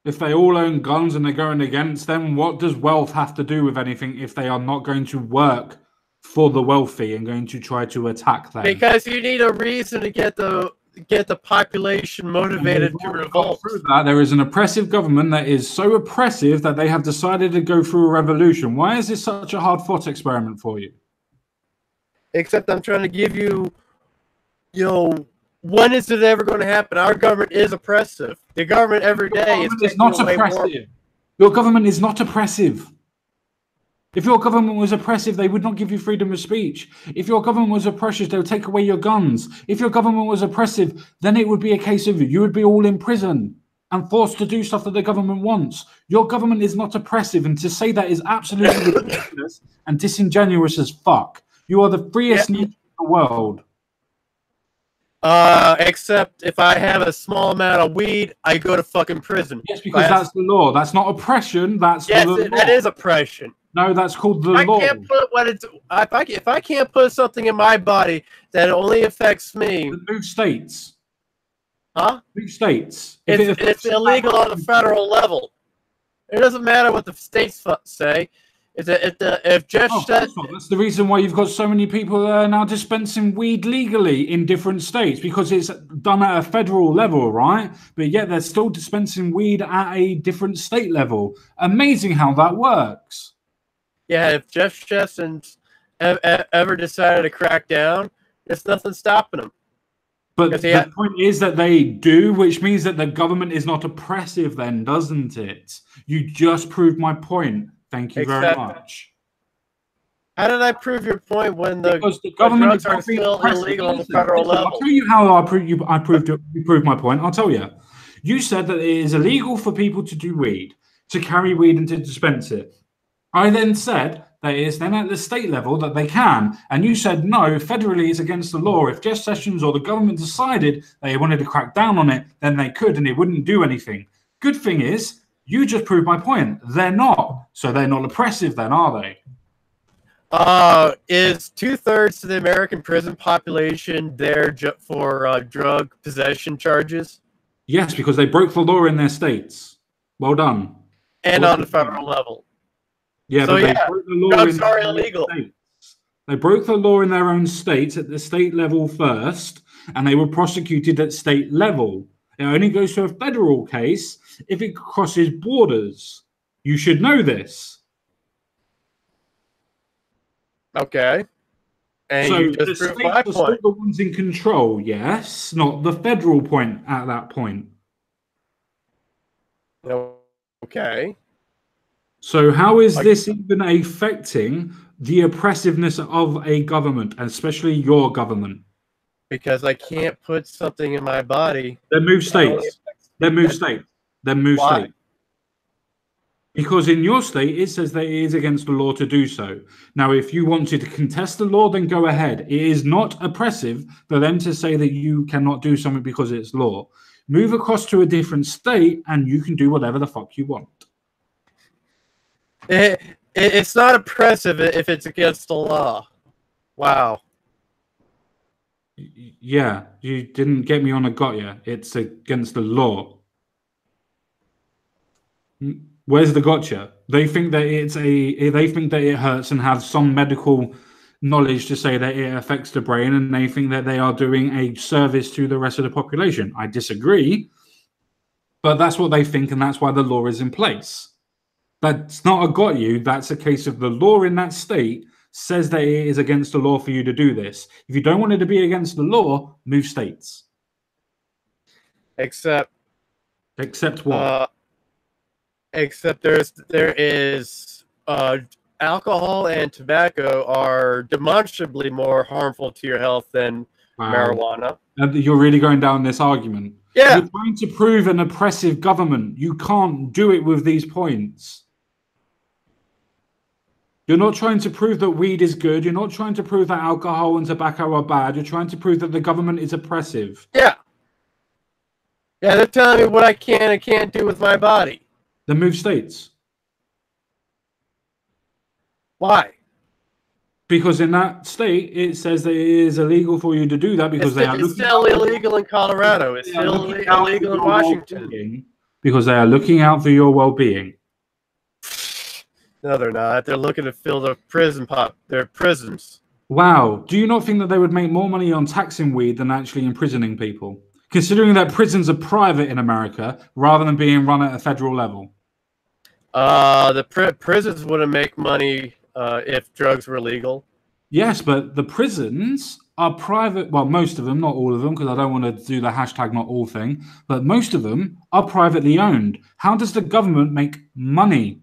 if they all own guns and they're going against them, what does wealth have to do with anything if they are not going to work for the wealthy and going to try to attack them? Because you need a reason to get the population motivated to revolt. Through that, there is an oppressive government that is so oppressive that they have decided to go through a revolution. Why is this such a hard-fought experiment for you? Except I'm trying to give you, when is it ever going to happen? Our government is oppressive. The government every day is not taking away more. oppressive. Your government is not oppressive. If your government was oppressive, they would not give you freedom of speech. If your government was oppressive, they would take away your guns. If your government was oppressive, then it would be a case of you would be all in prison and forced to do stuff that the government wants. Your government is not oppressive, and to say that is absolutely ridiculous and disingenuous as fuck. You are the freest nation in the world. Except if I have a small amount of weed, I go to fucking prison. Yes, because that's the law. That's not oppression. That's yes, the law. that is oppression. No, that's called the law. Can't put if I can't put something in my body that only affects me. Move states. Huh? Move states. It's illegal on the federal level. It doesn't matter what the states say. If Jeff Oh, of course not. That's the reason why you've got so many people now dispensing weed legally in different states, because it's done at a federal level, right? But yet they're still dispensing weed at a different state level. Amazing how that works. yeah, if Jeff Sessions ever decided to crack down, there's nothing stopping him. But the point is that they do, which means that the government is not oppressive then, doesn't it? You just proved my point. Thank you very much. How did I prove your point when the government drugs are still illegal on the federal level? I'll tell you how I proved my point. I'll tell you. You said that it is illegal for people to do weed, to carry weed and to dispense it. I then said that it is then at the state level that they can. And you said, no, federally it's against the law. If Jeff Sessions or the government decided they wanted to crack down on it, then they could and it wouldn't do anything. Good thing is, you just proved my point. They're not. So they're not oppressive then, are they? Is 2/3 of the American prison population there for drug possession charges? Yes, because they broke the law in their states. Well done. And on the federal level. Yeah, so but they broke the law drugs are illegal. They broke the law in their own states at the state level first, and they were prosecuted at state level. It only goes to a federal case if it crosses borders. You should know this. Okay. And so you just the states are still the ones in control, yes, not the federal point at that point. Okay. So how is this even affecting the oppressiveness of a government, especially your government? Because I can't put something in my body. Then move states. Then move states. Then move states. Because in your state, it says that it is against the law to do so. Now, if you wanted to contest the law, then go ahead. It is not oppressive for them to say that you cannot do something because it's law. Move across to a different state, and you can do whatever the fuck you want. It's not oppressive if it's against the law. Wow. Yeah, you didn't get me on a gotcha. It's against the law. Where's the gotcha? They think that they think that it hurts and have some medical knowledge to say that it affects the brain, and they think that they are doing a service to the rest of the population. I disagree, but that's what they think, and that's why the law is in place. That's not a got you. That's a case of the law in that state says that it is against the law for you to do this. If you don't want it to be against the law, move states. Except what? Except there is alcohol and tobacco are demonstrably more harmful to your health than marijuana. You're really going down this argument. Yeah. You're trying to prove an oppressive government. You can't do it with these points. You're not trying to prove that weed is good. You're not trying to prove that alcohol and tobacco are bad. You're trying to prove that the government is oppressive. Yeah. Yeah, they're telling me what I can and can't do with my body. Then move states. Why? Because in that state, it says that it is illegal for you to do that because it's still illegal in Colorado. It's still illegal in Washington. Because they are looking out for your well-being. No, they're not. They're looking to fill their their prisons. Wow. Do you not think that they would make more money on taxing weed than actually imprisoning people? Considering that prisons are private in America rather than being run at a federal level. The prisons wouldn't make money if drugs were legal. Yes, but the prisons are private. Well, most of them, not all of them, because I don't want to do the hashtag not all thing. But most of them are privately owned. How does the government make money?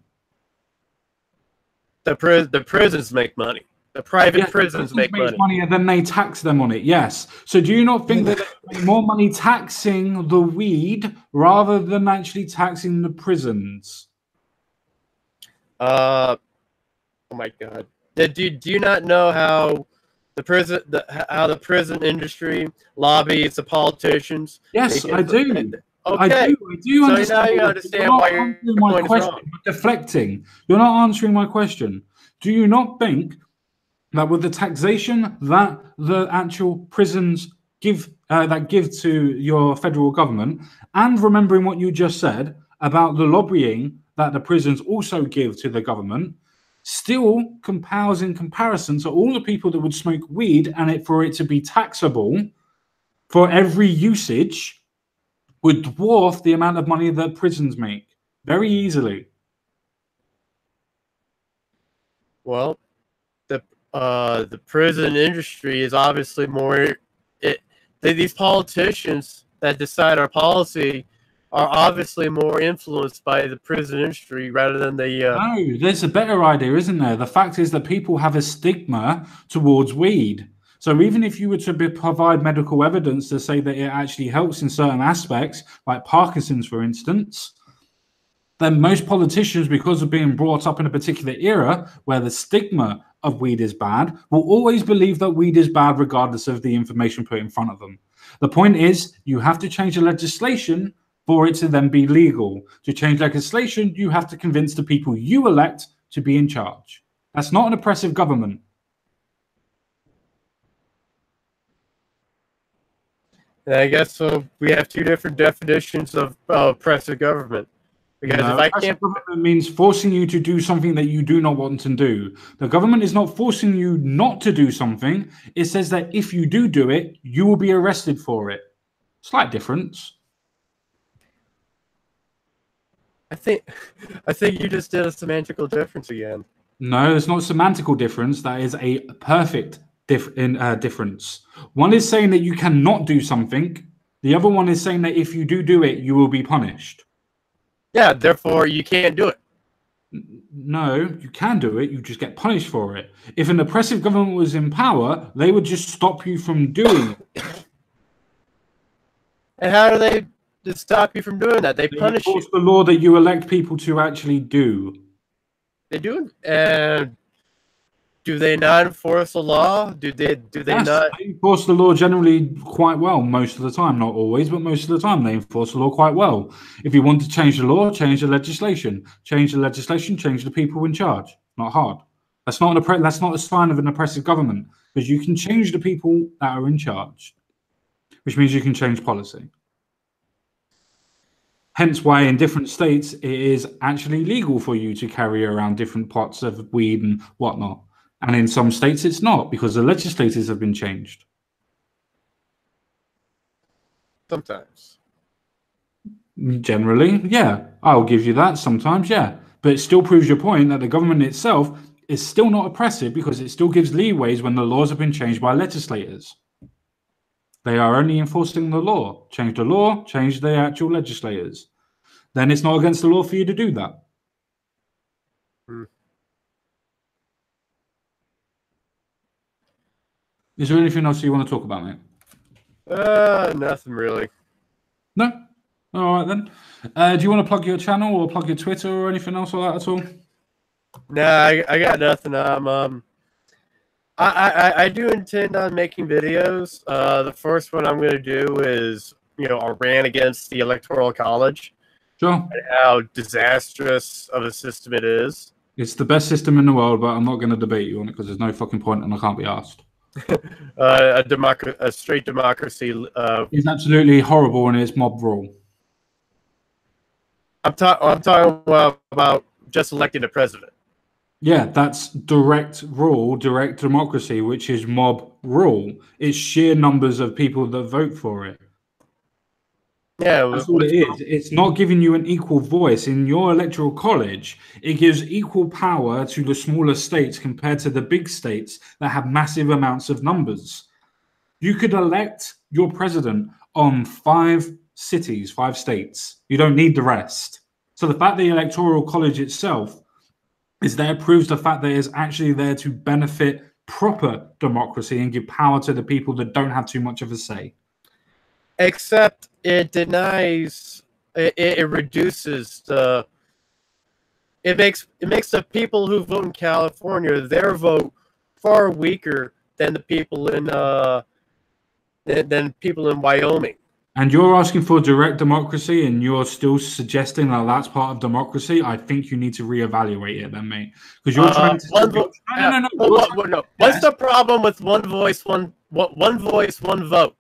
The prisons make money. The private prisons make money. And then they tax them on it, yes. So do you not think that they make more money taxing the weed rather than actually taxing the prisons? Oh my God. Do you not know how the prison industry lobbies the politicians? Yes, I do. Okay. I do understand. So now you understand why you're my question. You're deflecting. You're not answering my question. Do you not think that with the taxation that the actual prisons give to your federal government, and remembering what you just said about the lobbying that the prisons also give to the government, still compels in comparison to all the people that would smoke weed, and for it to be taxable for every usage would dwarf the amount of money that prisons make very easily. Well, the prison industry is obviously more. These politicians that decide our policy are obviously more influenced by the prison industry rather than the. No, there's a better idea, isn't there? The fact is that people have a stigma towards weed. So even if you were to provide medical evidence to say that it actually helps in certain aspects, like Parkinson's, for instance, then most politicians, because of being brought up in a particular era where the stigma of weed is bad, will always believe that weed is bad regardless of the information put in front of them. The point is, you have to change the legislation for it to then be legal. To change legislation, you have to convince the people you elect to be in charge. That's not an oppressive government. And I guess so. We have two different definitions of oppressive government. Because No, if I can't, government means forcing you to do something that you do not want to do. The government is not forcing you not to do something. It says that if you do it, you will be arrested for it. Slight difference. I think you just did a semantical difference again. No, it's not a semantical difference. That is a perfect difference. One is saying that you cannot do something. The other one is saying that if you do it, you will be punished. Yeah, therefore you can't do it. No, you can do it. You just get punished for it. If an oppressive government was in power, they would just stop you from doing it. And how do they stop you from doing that? They punish you. Enforce the law that you elect people to actually do. They do, and do they not enforce the law? Do they Yes, not? they enforce the law generally quite well most of the time. Not always, but most of the time they enforce the law quite well. If you want to change the law, change the legislation. Change the legislation, change the people in charge. Not hard. That's not a sign of an oppressive government, because you can change the people that are in charge, which means you can change policy. Hence why in different states it is actually legal for you to carry around different pots of weed and whatnot. And in some states it's not, because the legislators have been changed. Sometimes. Generally, yeah. I'll give you that. Sometimes, yeah. But it still proves your point that the government itself is still not oppressive, because it still gives leeways when the laws have been changed by legislators. They are only enforcing the law. Change the law, change the actual legislators. Then it's not against the law for you to do that. Is there anything else you want to talk about, mate? Nothing really. No? All right, then. Do you want to plug your channel or plug your Twitter or anything else like that at all? Nah, I got nothing. I do intend on making videos. The first one I'm going to do is, a rant against the Electoral College. Sure. And how disastrous of a system it is. It's the best system in the world, but I'm not going to debate you on it because there's no fucking point and I can't be asked. A straight democracy. It's absolutely horrible and it's mob rule. I'm talking about just electing a president. Yeah, that's direct rule, direct democracy, which is mob rule. It's sheer numbers of people that vote for it. Yeah, that's all it is. It's not giving you an equal voice. In your electoral college, it gives equal power to the smaller states compared to the big states that have massive amounts of numbers. You could elect your president on 5 cities, 5 states. You don't need the rest. So the fact the electoral college itself is there proves the fact that it's actually there to benefit proper democracy and give power to the people that don't have too much of a say. Except it denies, it reduces the, it makes the people who vote in California, their vote far weaker than the people in than people in Wyoming. And you're asking for direct democracy, and you're still suggesting that that's part of democracy. I think you need to reevaluate it, then, mate, because you're trying to. No. What's the problem with one voice, one vote?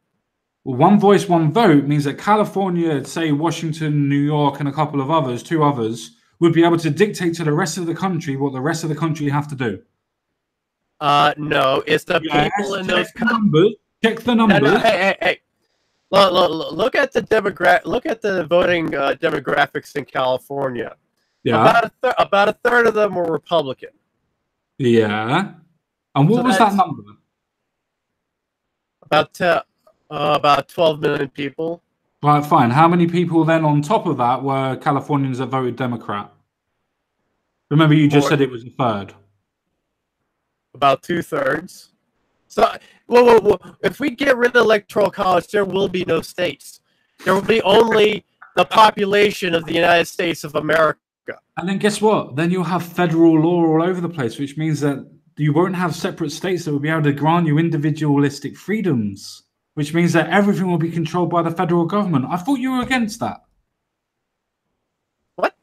Well, one voice, one vote means that California, say Washington, New York, and a couple of others, 2 others, would be able to dictate to the rest of the country what the rest of the country have to do. No, it's the people in those numbers. Check the numbers. No, hey. Look at the Look at the voting demographics in California. Yeah. About a third of them were Republican. Yeah. And what was that number? About 12 million people. Right, fine. How many people then on top of that were Californians that voted Democrat? Remember, you just said it was a third. About 2/3. So, whoa. If we get rid of electoral college, there will be no states. There will be only the population of the United States of America. And then guess what? Then you'll have federal law all over the place, which means that you won't have separate states that will be able to grant you individualistic freedoms, which means that everything will be controlled by the federal government. I thought you were against that. What?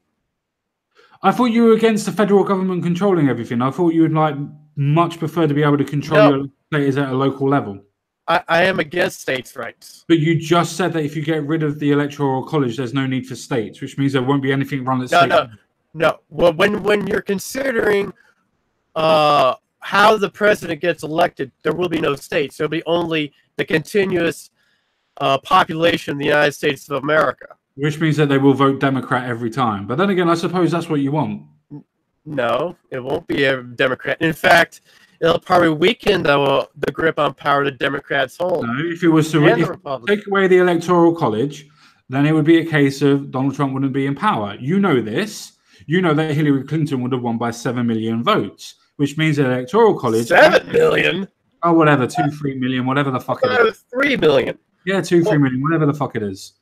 I thought you were against the federal government controlling everything. I thought you would much prefer to be able to control your states at a local level. I am against states' rights. But you just said that if you get rid of the electoral college, there's no need for states, which means there won't be anything run at state. No. Well, when you're considering how the president gets elected, there will be no states. There'll be only the continuous population of the United States of America. Which means that they will vote Democrat every time. But then again, I suppose that's what you want. No, it won't be a Democrat. In fact, it'll probably weaken the grip on power the Democrats hold. No, if it was to take away the electoral college, then it would be a case of Donald Trump wouldn't be in power. You know this. You know that Hillary Clinton would have won by 7 million votes, which means the electoral college... 7 million? Oh, whatever, 2, 3 million, whatever the fuck it is. 3 million. Yeah, 2, 3 million, whatever the fuck it is.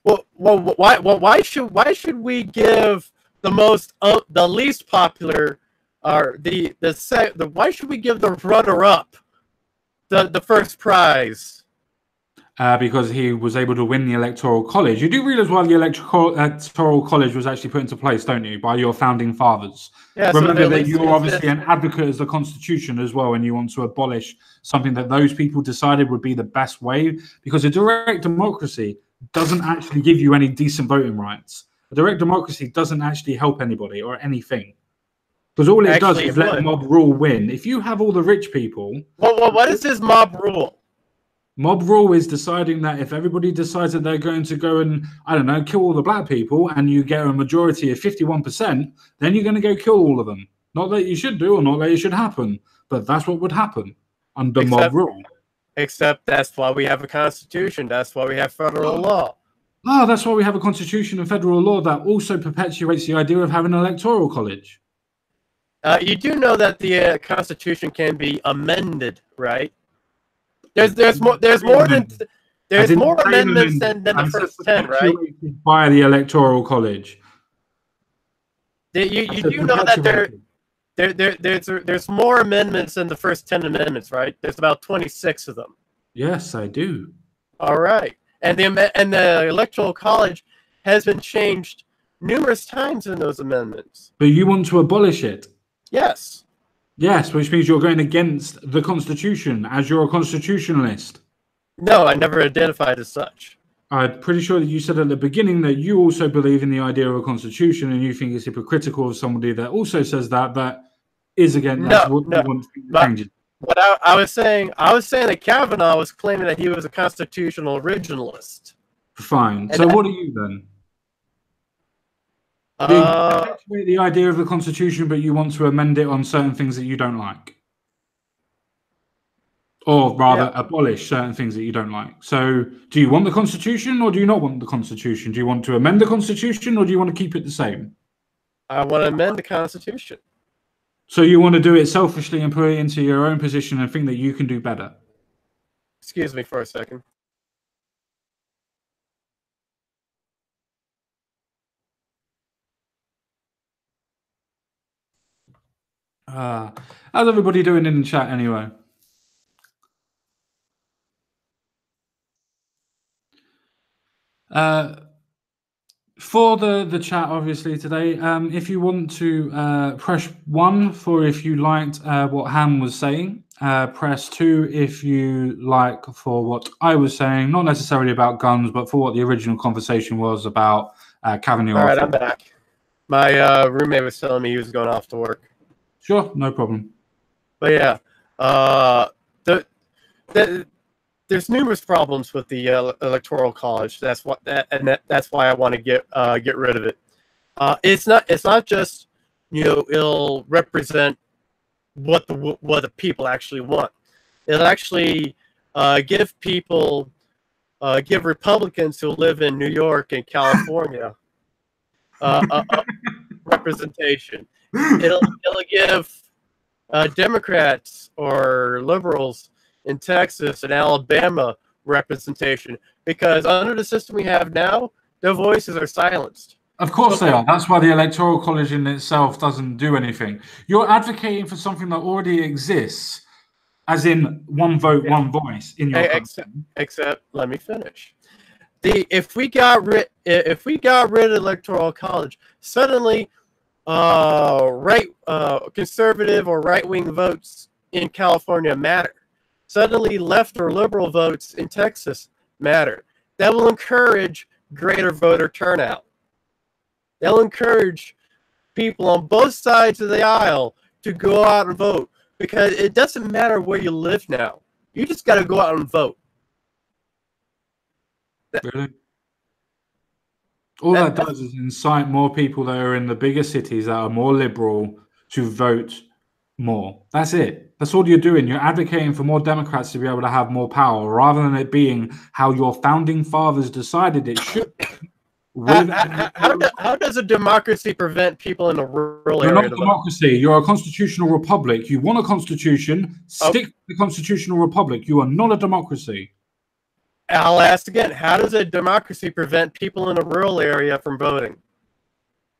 Well, why should we give the least popular, or why should we give the runner-up the first prize? Because he was able to win the electoral college. You do realize why the electoral college was actually put into place, don't you, by your founding fathers? Yeah, remember that you're obviously an advocate of the Constitution as well, and you want to abolish something that those people decided would be the best way, because a direct democracy doesn't actually give you any decent voting rights. A direct democracy doesn't actually help anybody or anything. Because all it does is let mob rule win. If you have all the rich people... Well, what is this mob rule? Mob rule is deciding that if everybody decides that they're going to go and, I don't know, kill all the black people, and you get a majority of 51%, then you're going to go kill all of them. Not that you should do or not that it should happen, but that's what would happen under mob rule. Except that's why we have a constitution. That's why we have federal law. Oh, that's why we have a constitution and federal law that also perpetuates the idea of having an electoral college. You do know that the Constitution can be amended, right? There's more amendments than the first 10, right? By the electoral college. You do know that there's more amendments than the first 10 amendments, right? There's about 26 of them. Yes, I do. All right, and the electoral college has been changed numerous times in those amendments. But you want to abolish it? Yes. Yes, which means you're going against the Constitution, as you're a constitutionalist. No, I never identified as such. I'm pretty sure that you said at the beginning that you also believe in the idea of a constitution, and you think it's hypocritical of somebody that also says that is against what you want to change it. What I was saying that Kavanaugh was claiming that he was a constitutional originalist. Fine. So what are you then? The idea of the Constitution, but you want to amend it on certain things that you don't like. Or rather, abolish certain things that you don't like. So, do you want the Constitution, or do you not want the Constitution? Do you want to amend the Constitution, or do you want to keep it the same? I want to amend the Constitution. So you want to do it selfishly and put it into your own position and think that you can do better? Excuse me for a second. How's everybody doing in the chat anyway? For the chat, obviously, today, if you want to press 1 for if you liked what Ham was saying, press 2 if you like for what I was saying, not necessarily about guns, but for what the original conversation was about Kavanagh. All right, I'm back. My roommate was telling me he was going off to work. Sure, no problem. But yeah, there's numerous problems with the electoral college. That's why I want to get rid of it. It's not just, it'll represent what the people actually want. It'll actually give Republicans who live in New York and California a representation. It'll give Democrats or liberals in Texas and Alabama representation, because under the system we have now, their voices are silenced. Of course they are. That's why the Electoral College in itself doesn't do anything. You're advocating for something that already exists, as in one vote, one voice in your country. Except, let me finish. If we got rid of Electoral College, suddenly conservative or right-wing votes in California matter. Suddenly left or liberal votes in Texas matter. That will encourage greater voter turnout. That will encourage people on both sides of the aisle to go out and vote, because it doesn't matter where you live now. You just got to go out and vote. Really? All that does is incite more people that are in the bigger cities that are more liberal to vote more. That's it. That's all you're doing. You're advocating for more Democrats to be able to have more power, rather than it being how your founding fathers decided it should. How does a democracy prevent people in a rural area? You're not a democracy. You're a constitutional republic. You want a constitution, stick to the constitutional republic. You are not a democracy. I'll ask again. How does a democracy prevent people in a rural area from voting?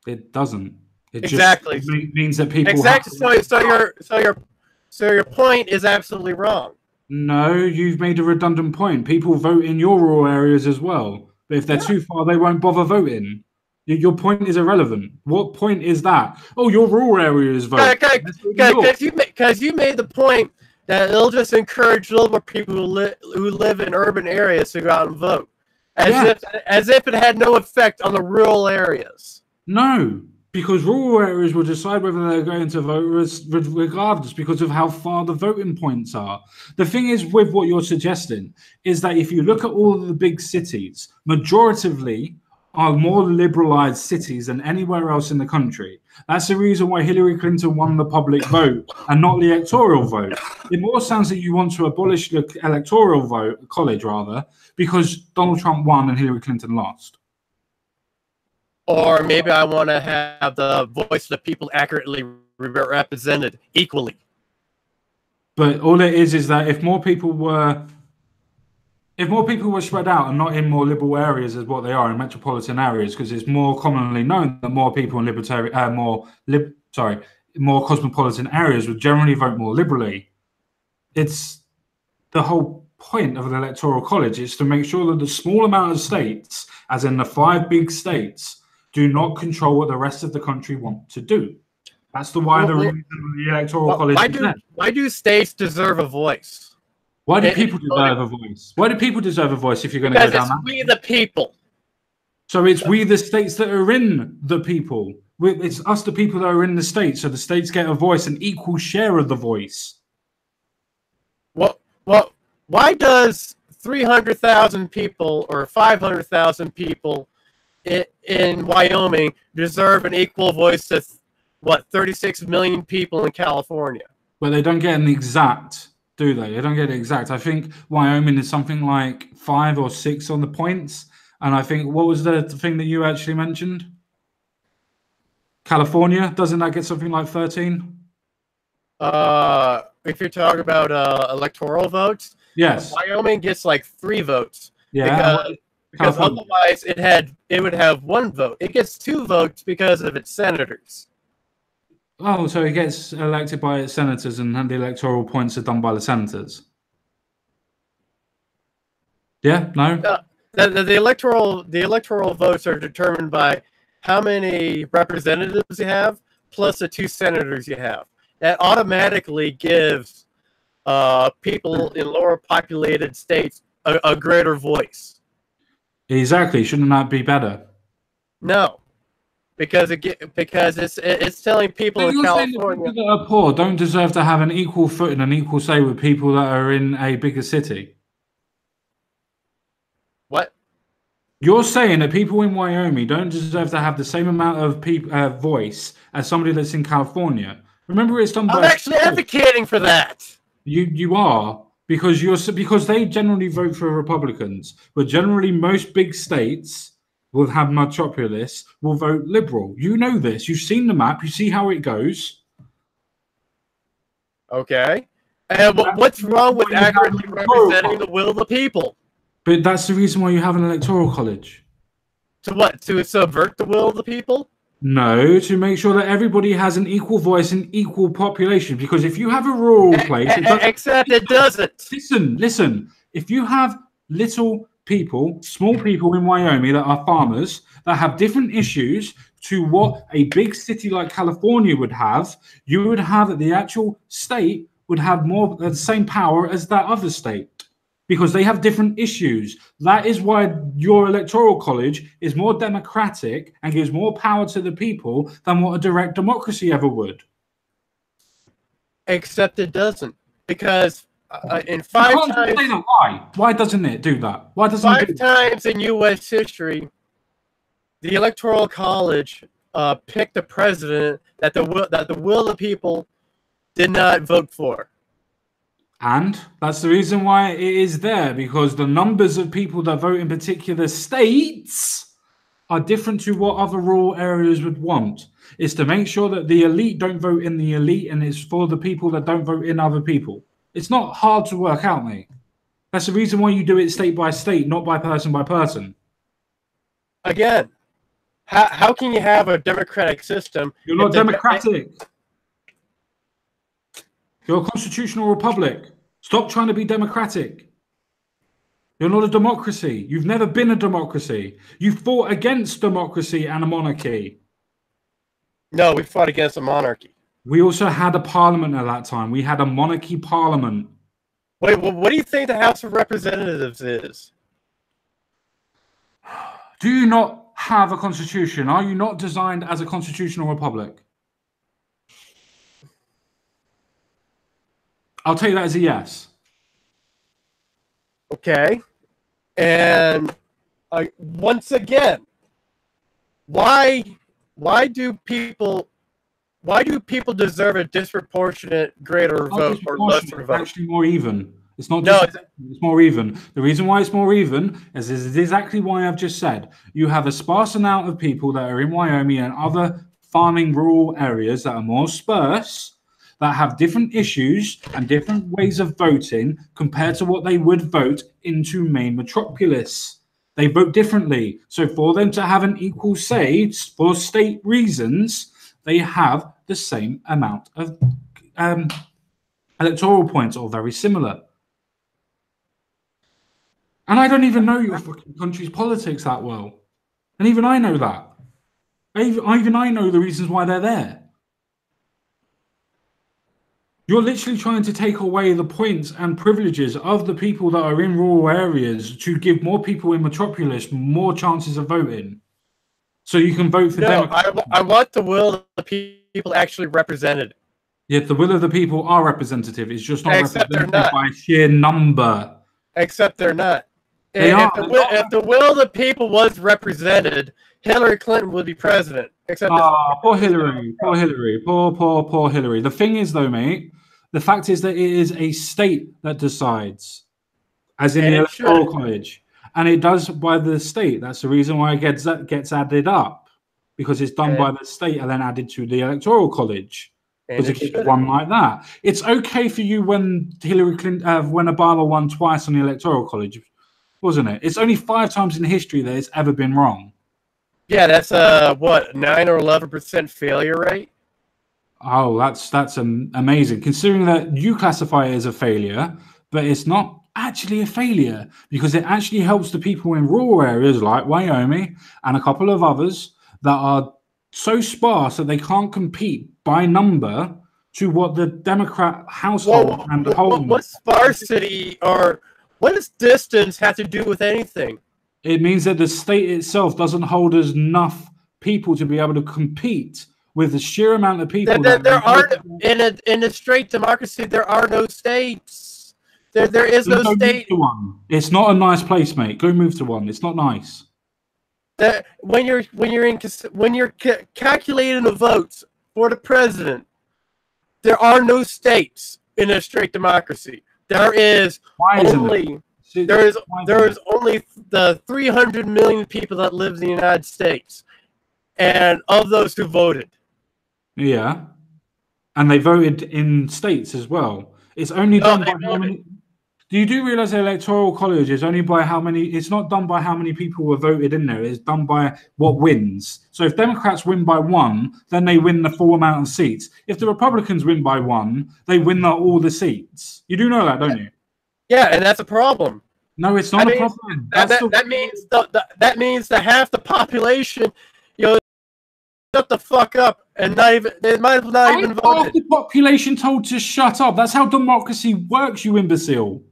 It doesn't. It exactly just means that people exactly. So your point is absolutely wrong. No, you've made a redundant point. People vote in your rural areas as well, but if they're too far, they won't bother voting. Your point is irrelevant. What point is that? Oh, your rural areas vote. Because you made the point that it'll just encourage little people who live in urban areas to go out and vote, as if it had no effect on the rural areas. No, because rural areas will decide whether they're going to vote regardless, because of how far the voting points are. The thing is, with what you're suggesting, is that if you look at all of the big cities, majoritively are more liberalized cities than anywhere else in the country. That's the reason why Hillary Clinton won the public vote and not the electoral vote. It more sounds that you want to abolish the electoral vote, college rather, because Donald Trump won and Hillary Clinton lost. Or maybe I want to have the voice of the people accurately represented equally. But all it is that if more people were spread out and not in more liberal areas as what they are in metropolitan areas, because it's more commonly known that more people in more cosmopolitan areas would generally vote more liberally. It's the whole point of an electoral college is to make sure that the small amount of states, as in the 5 big states, do not control what the rest of the country want to do. That's the reason the electoral college is there. Why do states deserve a voice? Why do people deserve a voice? Why do people deserve a voice if you're going to go down that? Because it's we the people. So it's we the states that are in the people. It's us the people that are in the states. So the states get a voice, an equal share of the voice. Why does 300,000 people or 500,000 people in Wyoming deserve an equal voice to 36 million people in California? But they don't get an exact. Do they? They don't get it exact. I think Wyoming is something like 5 or 6 on the points. And I think, what was the thing that you actually mentioned? California, doesn't that get something like 13? If you're talking about electoral votes, yes. Wyoming gets like 3 votes. Yeah. Because otherwise it would have 1 vote. It gets 2 votes because of its senators. Oh, so it gets elected by its senators, and the electoral points are done by the senators. Yeah, no. The electoral votes are determined by how many representatives you have plus the 2 senators you have. That automatically gives people in lower populated states a greater voice. Exactly. Shouldn't that be better? No, because it's telling people But in you're saying that California. people that are poor don't deserve to have an equal foot and an equal say with people that are in a bigger city. What? You're saying that people in Wyoming don't deserve to have the same amount of voice as somebody that's in California. Remember, it's done I'm by actually advocating for that. you are because they generally vote for Republicans, but generally most big states will have metropolis will vote liberal. You know this. You've seen the map. You see how it goes. Okay. And what's wrong with accurately representing the will of the people? But that's the reason why you have an electoral college. To what? To subvert the will of the people? No, to make sure that everybody has an equal voice and equal population. Because if you have a rural place, Except it doesn't. Listen. If you have little people, small people in Wyoming that are farmers that have different issues to what a big city like California would have, you would have that the actual state would have more the same power as that other state because they have different issues. That is why your electoral college is more democratic and gives more power to the people than what a direct democracy ever would. Except it doesn't, because in five times, why doesn't it do that? Why doesn't it do times in U.S. history, the electoral college picked a president that the will of the people did not vote for? And that's the reason why it is there, because the numbers of people that vote in particular states are different to what other rural areas would want. It's to make sure that the elite don't vote in the elite, and it's for the people that don't vote in other people. It's not hard to work out, mate. That's the reason why you do it state by state, not by person. Again, how can you have a democratic system? You're not democratic. You're a constitutional republic. Stop trying to be democratic. You're not a democracy. You've never been a democracy. You fought against democracy and a monarchy. No, we fought against a monarchy. We also had a parliament at that time. We had a monarchy parliament. Wait, what do you think the House of Representatives is? Do you not have a constitution? Are you not designed as a constitutional republic? I'll take that as a yes. Okay. And once again, why do people deserve a disproportionate greater vote or lesser vote? It's actually more even. It's not just it's more even. The reason why it's more even is exactly why I've just said. You have a sparse amount of people that are in Wyoming and other farming rural areas that are more sparse, that have different issues and different ways of voting compared to what they would vote into main metropolis. They vote differently. So for them to have an equal say for state reasons, they have the same amount of electoral points or very similar. And I don't even know your fucking country's politics that well. And even I know that. Even I know the reasons why they're there. You're literally trying to take away the points and privileges of the people that are in rural areas to give more people in metropolis more chances of voting. So you can vote for them. I want the will of the people actually represented. Yet the will of the people are representative. It's just not represented by sheer number. Except they're not. If the will of the people was represented, Hillary Clinton would be president. Except poor Hillary. Poor Hillary. The thing is, though, mate, the fact is that it is a state that decides, as in the electoral college, and it does by the state. That's the reason why it gets added up, because it's done by the state and then added to the electoral college. Because it gets one like that. It's okay for you when Hillary Clinton, when Obama won twice on the electoral college, wasn't it? It's only 5 times in history that it's ever been wrong. Yeah, that's 9 or 11% failure rate. Oh, that's amazing. Considering that you classify it as a failure, but it's not actually a failure because it actually helps the people in rural areas like Wyoming and a couple of others that are so sparse that they can't compete by number to what the Democrat household and the whole. What sparsity or what does distance have to do with anything? It means that the state itself doesn't hold enough people to be able to compete with the sheer amount of people. There are in a straight democracy. There are no states. There is no state. One. It's not a nice place, mate. Go move to one. It's not nice. When you're calculating the votes for the president, there are no states in a straight democracy. There is only the 300 million people that live in the United States, and of those who voted. Yeah, and they voted in states as well. It's only done by how many. Do you realize the electoral college is only by how many? It's not done by how many people were voted in there. It's done by what wins. So if Democrats win by 1, then they win the full amount of seats. If the Republicans win by 1, they win all the seats. You do know that, don't you? Yeah, and that's a problem. No, it's not a problem. That means that half the population, shut the fuck up, and they might not even vote. Half the population told to shut up. That's how democracy works, you imbecile.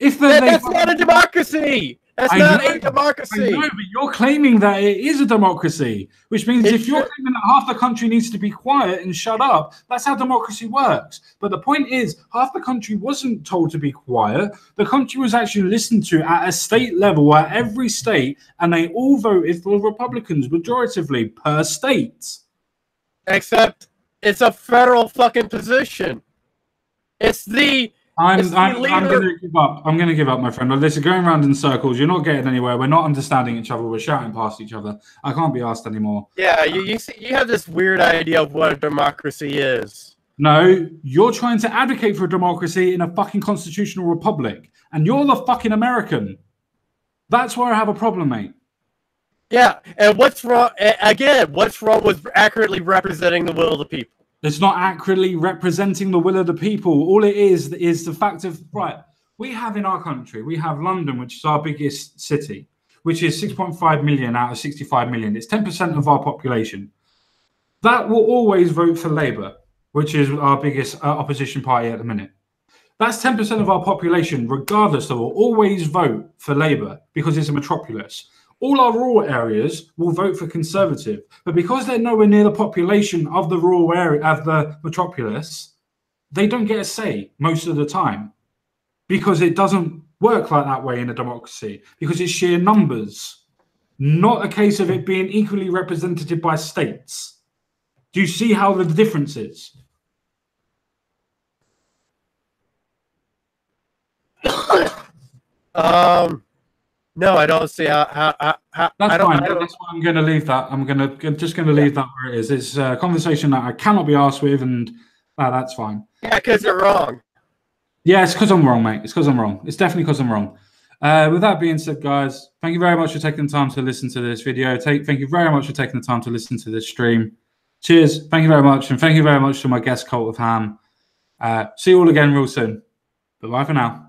That's not a democracy. That's not a democracy. I know, but you're claiming that it is a democracy, which means if you're claiming that half the country needs to be quiet and shut up, that's how democracy works. But the point is, half the country wasn't told to be quiet. The country was actually listened to at a state level, at every state, and they all voted for Republicans majoritively per state. Except it's a federal fucking position. I'm going to give up. I'm going to give up, my friend. This is going around in circles. You're not getting anywhere. We're not understanding each other. We're shouting past each other. I can't be asked anymore. Yeah, you have this weird idea of what a democracy is. No, you're trying to advocate for a democracy in a fucking constitutional republic, and you're the fucking American. That's where I have a problem, mate. Yeah, and what's wrong? Again, what's wrong with accurately representing the will of the people? It's not accurately representing the will of the people. All it is the fact of, right, we have in our country, we have London, which is our biggest city, which is 6.5 million out of 65 million. It's 10% of our population. That will always vote for Labour, which is our biggest opposition party at the minute. That's 10% of our population, regardless, will always vote for Labour because it's a metropolis. All our rural areas will vote for Conservative, but because they're nowhere near the population of the rural area, of the metropolis, they don't get a say most of the time because it doesn't work like that way in a democracy because it's sheer numbers, not a case of it being equally represented by states. Do you see how the difference is? No, I don't see how. That's fine. That's why I'm going to leave that. I'm just going to leave that where it is. It's a conversation that I cannot be asked with, and that's fine. Yeah, because you're wrong. Yeah, it's because I'm wrong, mate. It's because I'm wrong. It's definitely because I'm wrong. With that being said, guys, thank you very much for taking the time to listen to this video. Thank you very much for taking the time to listen to this stream. Cheers. Thank you very much, and thank you very much to my guest, Cult of Ham. See you all again real soon. Bye-bye for now.